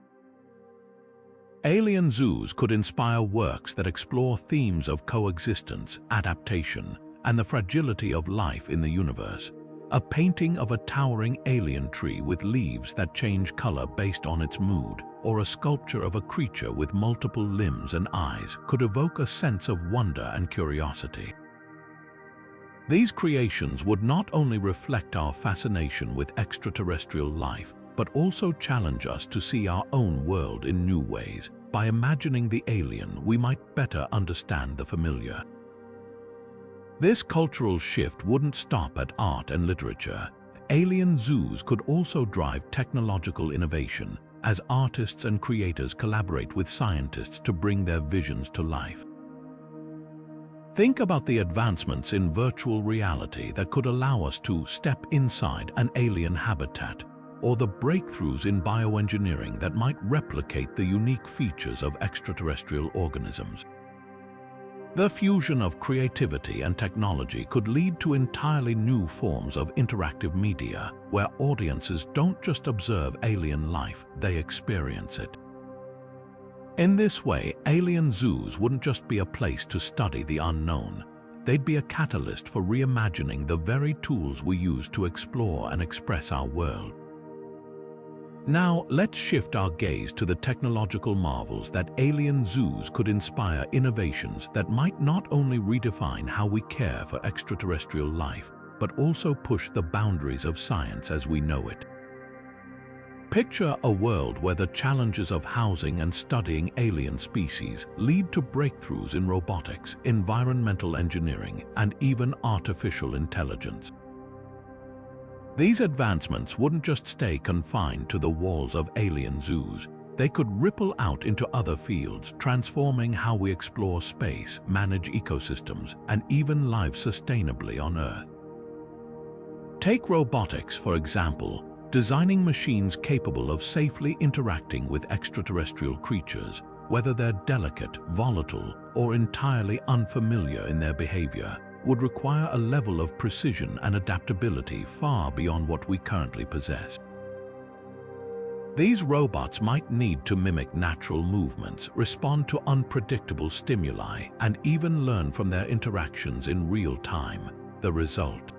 Alien zoos could inspire works that explore themes of coexistence, adaptation, and the fragility of life in the universe. A painting of a towering alien tree with leaves that change color based on its mood, or a sculpture of a creature with multiple limbs and eyes could evoke a sense of wonder and curiosity. These creations would not only reflect our fascination with extraterrestrial life, but also challenge us to see our own world in new ways. By imagining the alien, we might better understand the familiar. This cultural shift wouldn't stop at art and literature. Alien zoos could also drive technological innovation, as artists and creators collaborate with scientists to bring their visions to life. Think about the advancements in virtual reality that could allow us to step inside an alien habitat, or the breakthroughs in bioengineering that might replicate the unique features of extraterrestrial organisms. The fusion of creativity and technology could lead to entirely new forms of interactive media, where audiences don't just observe alien life, they experience it. In this way, alien zoos wouldn't just be a place to study the unknown. They'd be a catalyst for reimagining the very tools we use to explore and express our world. Now, let's shift our gaze to the technological marvels that alien zoos could inspire innovations that might not only redefine how we care for extraterrestrial life, but also push the boundaries of science as we know it. Picture a world where the challenges of housing and studying alien species lead to breakthroughs in robotics, environmental engineering, and even artificial intelligence. These advancements wouldn't just stay confined to the walls of alien zoos. They could ripple out into other fields, transforming how we explore space, manage ecosystems, and even live sustainably on Earth. Take robotics, for example, designing machines capable of safely interacting with extraterrestrial creatures, whether they're delicate, volatile, or entirely unfamiliar in their behavior, would require a level of precision and adaptability far beyond what we currently possess. These robots might need to mimic natural movements, respond to unpredictable stimuli, and even learn from their interactions in real time. The result: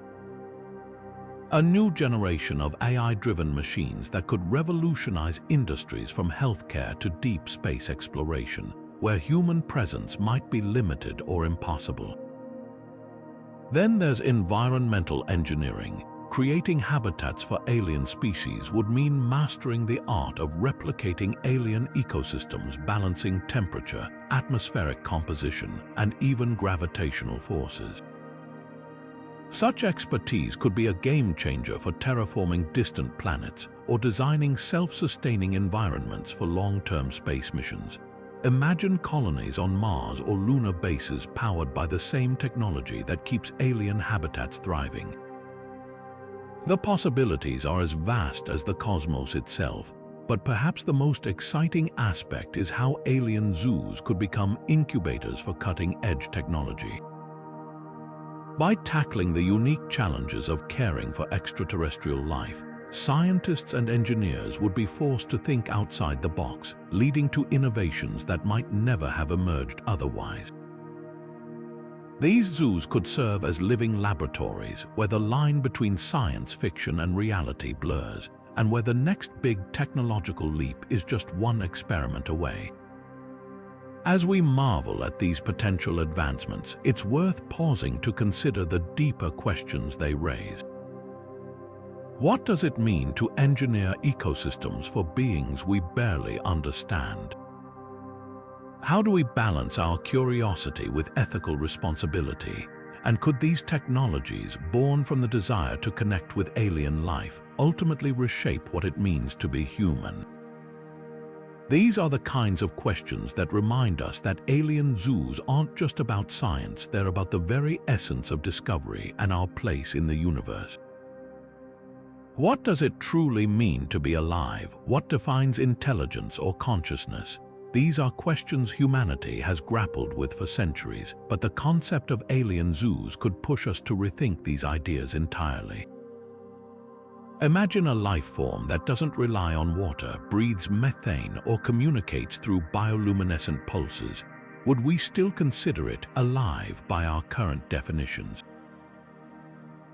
a new generation of AI-driven machines that could revolutionize industries from healthcare to deep space exploration, where human presence might be limited or impossible. Then there's environmental engineering. Creating habitats for alien species would mean mastering the art of replicating alien ecosystems, balancing temperature, atmospheric composition, and even gravitational forces. Such expertise could be a game changer for terraforming distant planets or designing self-sustaining environments for long-term space missions. Imagine colonies on Mars or lunar bases powered by the same technology that keeps alien habitats thriving. The possibilities are as vast as the cosmos itself, but perhaps the most exciting aspect is how alien zoos could become incubators for cutting-edge technology. By tackling the unique challenges of caring for extraterrestrial life, scientists and engineers would be forced to think outside the box, leading to innovations that might never have emerged otherwise. These zoos could serve as living laboratories where the line between science fiction and reality blurs, and where the next big technological leap is just one experiment away. As we marvel at these potential advancements, it's worth pausing to consider the deeper questions they raise. What does it mean to engineer ecosystems for beings we barely understand? How do we balance our curiosity with ethical responsibility? And could these technologies, born from the desire to connect with alien life, ultimately reshape what it means to be human? These are the kinds of questions that remind us that alien zoos aren't just about science, they're about the very essence of discovery and our place in the universe. What does it truly mean to be alive? What defines intelligence or consciousness? These are questions humanity has grappled with for centuries, but the concept of alien zoos could push us to rethink these ideas entirely. Imagine a life form that doesn't rely on water, breathes methane, or communicates through bioluminescent pulses. Would we still consider it alive by our current definitions?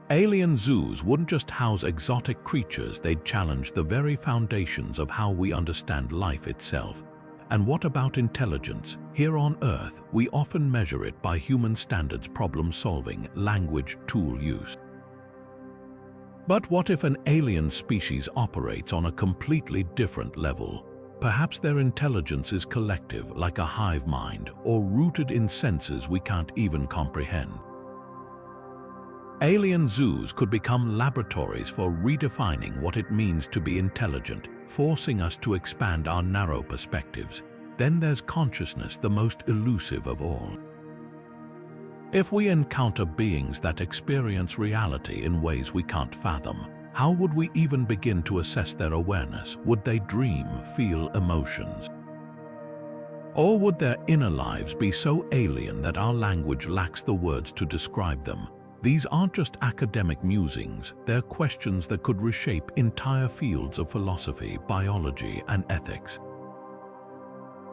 Alien zoos wouldn't just house exotic creatures, they'd challenge the very foundations of how we understand life itself. And what about intelligence? Here on Earth, we often measure it by human standards: problem solving, language, tool use. But what if an alien species operates on a completely different level? Perhaps their intelligence is collective, like a hive mind, or rooted in senses we can't even comprehend. Alien zoos could become laboratories for redefining what it means to be intelligent, forcing us to expand our narrow perspectives. Then there's consciousness, the most elusive of all. If we encounter beings that experience reality in ways we can't fathom, how would we even begin to assess their awareness? Would they dream, feel emotions? Or would their inner lives be so alien that our language lacks the words to describe them? These aren't just academic musings, they're questions that could reshape entire fields of philosophy, biology, and ethics.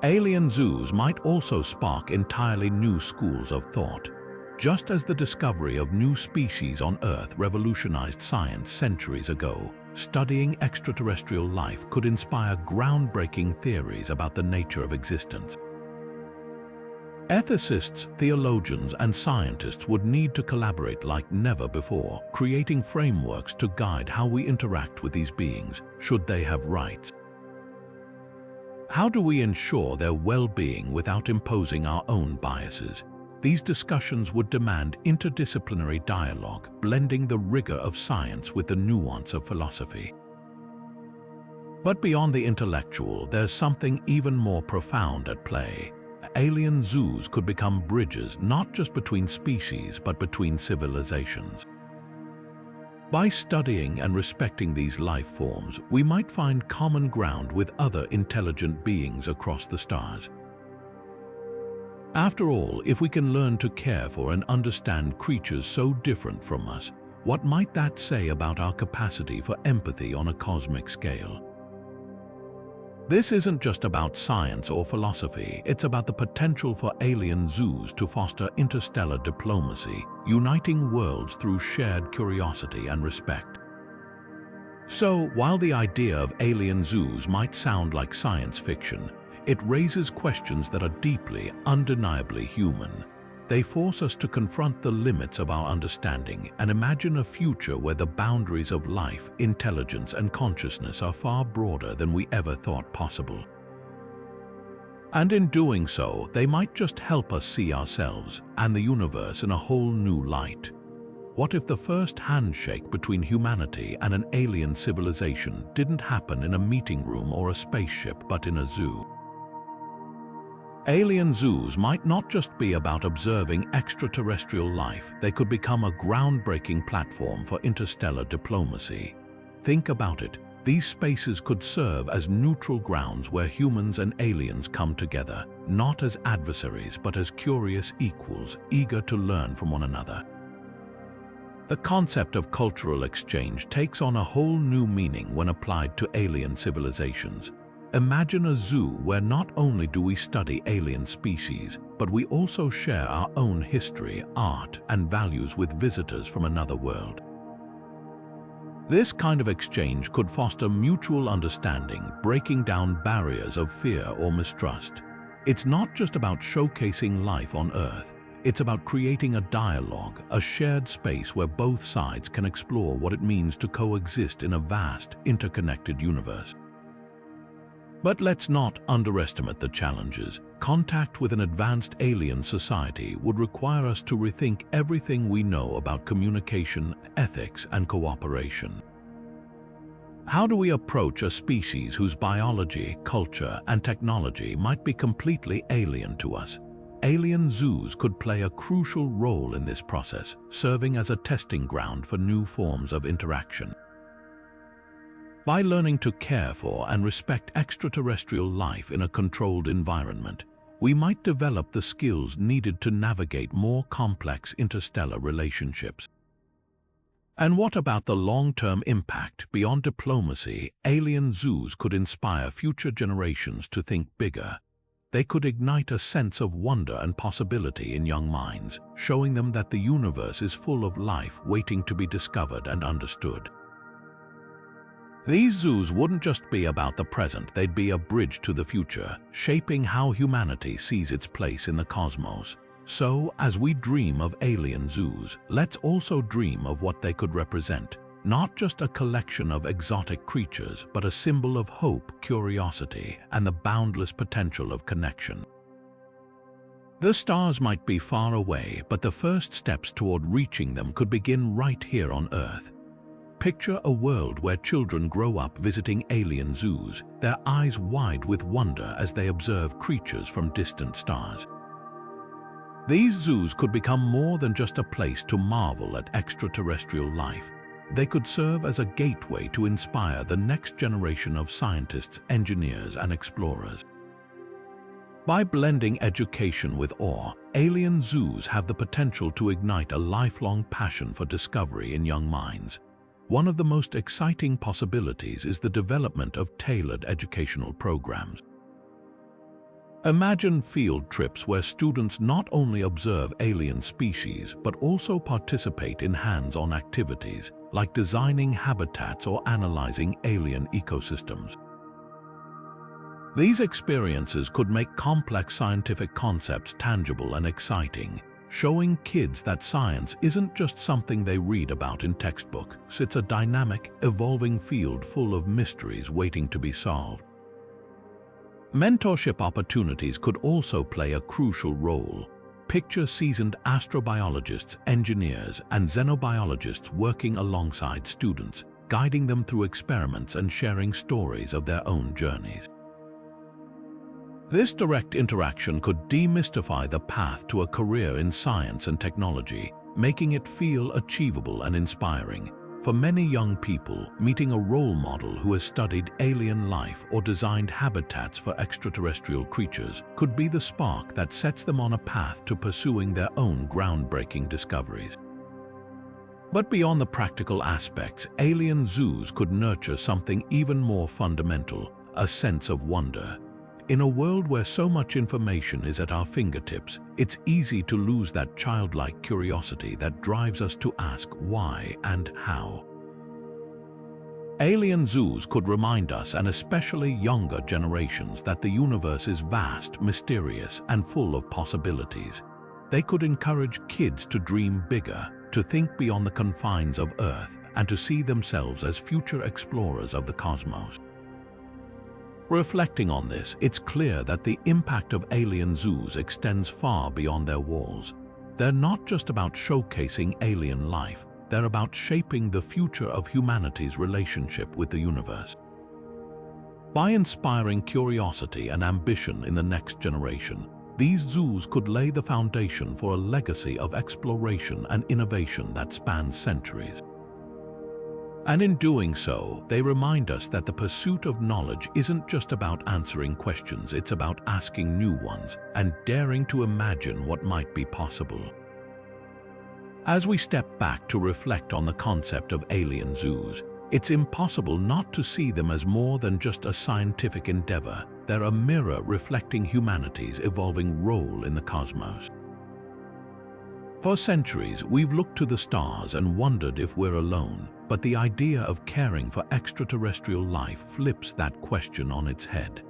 Alien zoos might also spark entirely new schools of thought. Just as the discovery of new species on Earth revolutionized science centuries ago, studying extraterrestrial life could inspire groundbreaking theories about the nature of existence. Ethicists, theologians, and scientists would need to collaborate like never before, creating frameworks to guide how we interact with these beings, should they have rights. How do we ensure their well-being without imposing our own biases? These discussions would demand interdisciplinary dialogue, blending the rigor of science with the nuance of philosophy. But beyond the intellectual, there's something even more profound at play. Alien zoos could become bridges not just between species, but between civilizations. By studying and respecting these life forms, we might find common ground with other intelligent beings across the stars. After all, if we can learn to care for and understand creatures so different from us, what might that say about our capacity for empathy on a cosmic scale? This isn't just about science or philosophy, it's about the potential for alien zoos to foster interstellar diplomacy, uniting worlds through shared curiosity and respect. So, while the idea of alien zoos might sound like science fiction, it raises questions that are deeply, undeniably human. They force us to confront the limits of our understanding and imagine a future where the boundaries of life, intelligence, and consciousness are far broader than we ever thought possible. And in doing so, they might just help us see ourselves and the universe in a whole new light. What if the first handshake between humanity and an alien civilization didn't happen in a meeting room or a spaceship, but in a zoo? Alien zoos might not just be about observing extraterrestrial life, they could become a groundbreaking platform for interstellar diplomacy. Think about it, these spaces could serve as neutral grounds where humans and aliens come together, not as adversaries but as curious equals, eager to learn from one another. The concept of cultural exchange takes on a whole new meaning when applied to alien civilizations. Imagine a zoo where not only do we study alien species, but we also share our own history, art, and values with visitors from another world. This kind of exchange could foster mutual understanding, breaking down barriers of fear or mistrust. It's not just about showcasing life on Earth. It's about creating a dialogue, a shared space where both sides can explore what it means to coexist in a vast, interconnected universe. But let's not underestimate the challenges. Contact with an advanced alien society would require us to rethink everything we know about communication, ethics, and cooperation. How do we approach a species whose biology, culture, and technology might be completely alien to us? Alien zoos could play a crucial role in this process, serving as a testing ground for new forms of interaction. By learning to care for and respect extraterrestrial life in a controlled environment, we might develop the skills needed to navigate more complex interstellar relationships. And what about the long-term impact? Beyond diplomacy, alien zoos could inspire future generations to think bigger. They could ignite a sense of wonder and possibility in young minds, showing them that the universe is full of life waiting to be discovered and understood. These zoos wouldn't just be about the present, they'd be a bridge to the future, shaping how humanity sees its place in the cosmos. So, as we dream of alien zoos, let's also dream of what they could represent. Not just a collection of exotic creatures, but a symbol of hope, curiosity, and the boundless potential of connection. The stars might be far away, but the first steps toward reaching them could begin right here on Earth. Picture a world where children grow up visiting alien zoos, their eyes wide with wonder as they observe creatures from distant stars. These zoos could become more than just a place to marvel at extraterrestrial life. They could serve as a gateway to inspire the next generation of scientists, engineers, and explorers. By blending education with awe, alien zoos have the potential to ignite a lifelong passion for discovery in young minds. One of the most exciting possibilities is the development of tailored educational programs. Imagine field trips where students not only observe alien species but also participate in hands-on activities like designing habitats or analyzing alien ecosystems. These experiences could make complex scientific concepts tangible and exciting, showing kids that science isn't just something they read about in textbooks. It's a dynamic, evolving field full of mysteries waiting to be solved. Mentorship opportunities could also play a crucial role. Picture seasoned astrobiologists, engineers, and xenobiologists working alongside students, guiding them through experiments and sharing stories of their own journeys. This direct interaction could demystify the path to a career in science and technology, making it feel achievable and inspiring. For many young people, meeting a role model who has studied alien life or designed habitats for extraterrestrial creatures could be the spark that sets them on a path to pursuing their own groundbreaking discoveries. But beyond the practical aspects, alien zoos could nurture something even more fundamental, a sense of wonder. In a world where so much information is at our fingertips, it's easy to lose that childlike curiosity that drives us to ask why and how. Alien zoos could remind us, and especially younger generations, that the universe is vast, mysterious, and full of possibilities. They could encourage kids to dream bigger, to think beyond the confines of Earth, and to see themselves as future explorers of the cosmos. Reflecting on this, it's clear that the impact of alien zoos extends far beyond their walls. They're not just about showcasing alien life, they're about shaping the future of humanity's relationship with the universe. By inspiring curiosity and ambition in the next generation, these zoos could lay the foundation for a legacy of exploration and innovation that spans centuries. And in doing so, they remind us that the pursuit of knowledge isn't just about answering questions, it's about asking new ones and daring to imagine what might be possible. As we step back to reflect on the concept of alien zoos, it's impossible not to see them as more than just a scientific endeavor. They're a mirror reflecting humanity's evolving role in the cosmos. For centuries, we've looked to the stars and wondered if we're alone, but the idea of caring for extraterrestrial life flips that question on its head.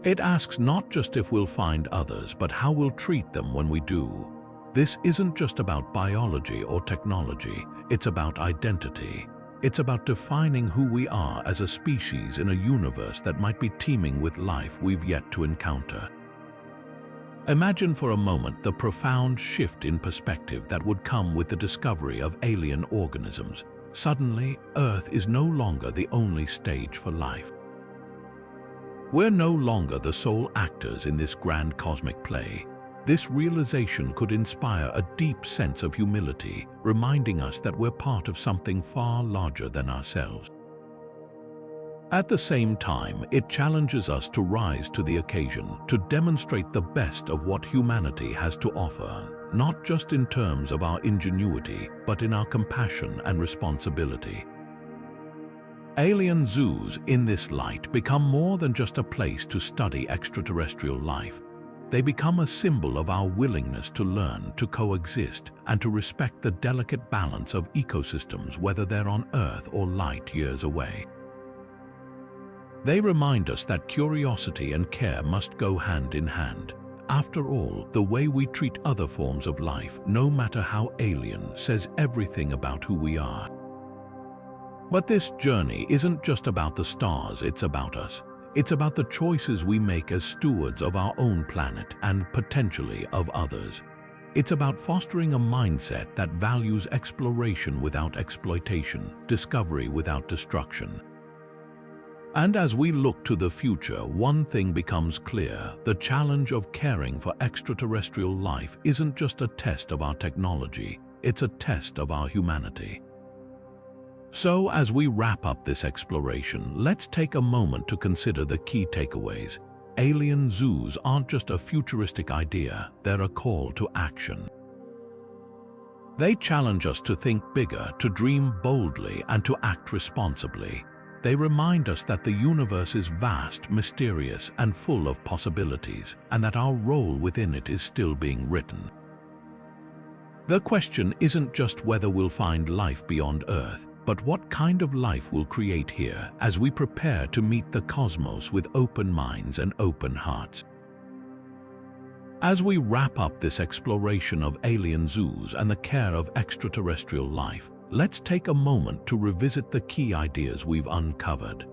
It asks not just if we'll find others, but how we'll treat them when we do. This isn't just about biology or technology, it's about identity. It's about defining who we are as a species in a universe that might be teeming with life we've yet to encounter. Imagine for a moment the profound shift in perspective that would come with the discovery of alien organisms. Suddenly, Earth is no longer the only stage for life. We're no longer the sole actors in this grand cosmic play. This realization could inspire a deep sense of humility, reminding us that we're part of something far larger than ourselves. At the same time, it challenges us to rise to the occasion, to demonstrate the best of what humanity has to offer, not just in terms of our ingenuity, but in our compassion and responsibility. Alien zoos, in this light, become more than just a place to study extraterrestrial life. They become a symbol of our willingness to learn, to coexist, and to respect the delicate balance of ecosystems, whether they're on Earth or light years away. They remind us that curiosity and care must go hand in hand. After all, the way we treat other forms of life, no matter how alien, says everything about who we are. But this journey isn't just about the stars, it's about us. It's about the choices we make as stewards of our own planet and potentially of others. It's about fostering a mindset that values exploration without exploitation, discovery without destruction. And as we look to the future, one thing becomes clear: the challenge of caring for extraterrestrial life isn't just a test of our technology, it's a test of our humanity. So, as we wrap up this exploration, let's take a moment to consider the key takeaways. Alien zoos aren't just a futuristic idea, they're a call to action. They challenge us to think bigger, to dream boldly, and to act responsibly. They remind us that the universe is vast, mysterious, and full of possibilities, and that our role within it is still being written. The question isn't just whether we'll find life beyond Earth, but what kind of life we'll create here as we prepare to meet the cosmos with open minds and open hearts. As we wrap up this exploration of alien zoos and the care of extraterrestrial life, let's take a moment to revisit the key ideas we've uncovered.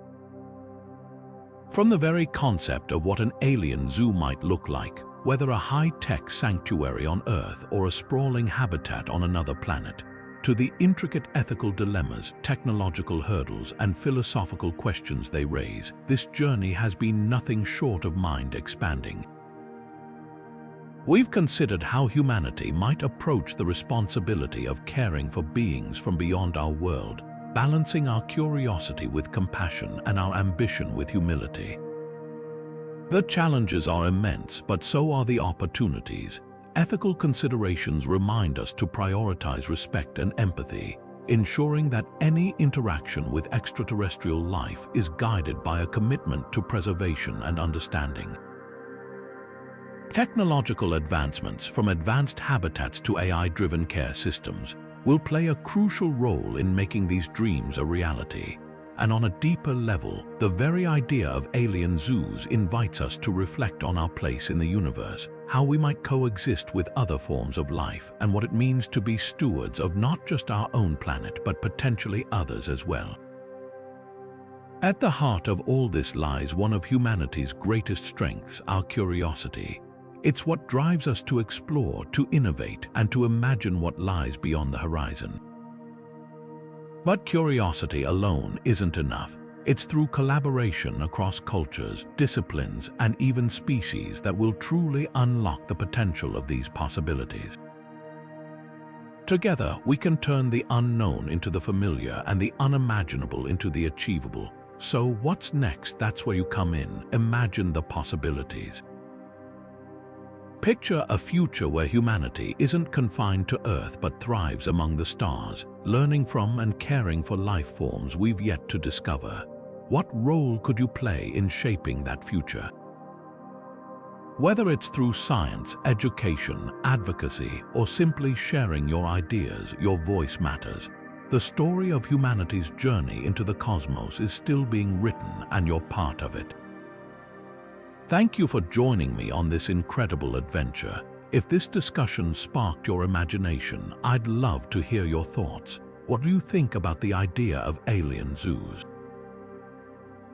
From the very concept of what an alien zoo might look like, whether a high-tech sanctuary on Earth or a sprawling habitat on another planet, to the intricate ethical dilemmas, technological hurdles, and philosophical questions they raise, this journey has been nothing short of mind-expanding. We've considered how humanity might approach the responsibility of caring for beings from beyond our world, balancing our curiosity with compassion and our ambition with humility. The challenges are immense, but so are the opportunities. Ethical considerations remind us to prioritize respect and empathy, ensuring that any interaction with extraterrestrial life is guided by a commitment to preservation and understanding. Technological advancements, from advanced habitats to AI-driven care systems, will play a crucial role in making these dreams a reality. And on a deeper level, the very idea of alien zoos invites us to reflect on our place in the universe, how we might coexist with other forms of life, and what it means to be stewards of not just our own planet, but potentially others as well. At the heart of all this lies one of humanity's greatest strengths, our curiosity. It's what drives us to explore, to innovate, and to imagine what lies beyond the horizon. But curiosity alone isn't enough. It's through collaboration across cultures, disciplines, and even species that will truly unlock the potential of these possibilities. Together, we can turn the unknown into the familiar and the unimaginable into the achievable. So what's next? That's where you come in. Imagine the possibilities. Picture a future where humanity isn't confined to Earth but thrives among the stars, learning from and caring for life forms we've yet to discover. What role could you play in shaping that future? Whether it's through science, education, advocacy, or simply sharing your ideas, your voice matters. The story of humanity's journey into the cosmos is still being written, and you're part of it. Thank you for joining me on this incredible adventure. If this discussion sparked your imagination, I'd love to hear your thoughts. What do you think about the idea of alien zoos?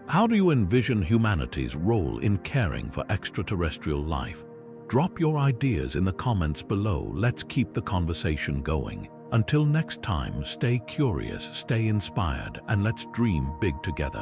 How do you envision humanity's role in caring for extraterrestrial life? Drop your ideas in the comments below. Let's keep the conversation going. Until next time, stay curious, stay inspired, and let's dream big together.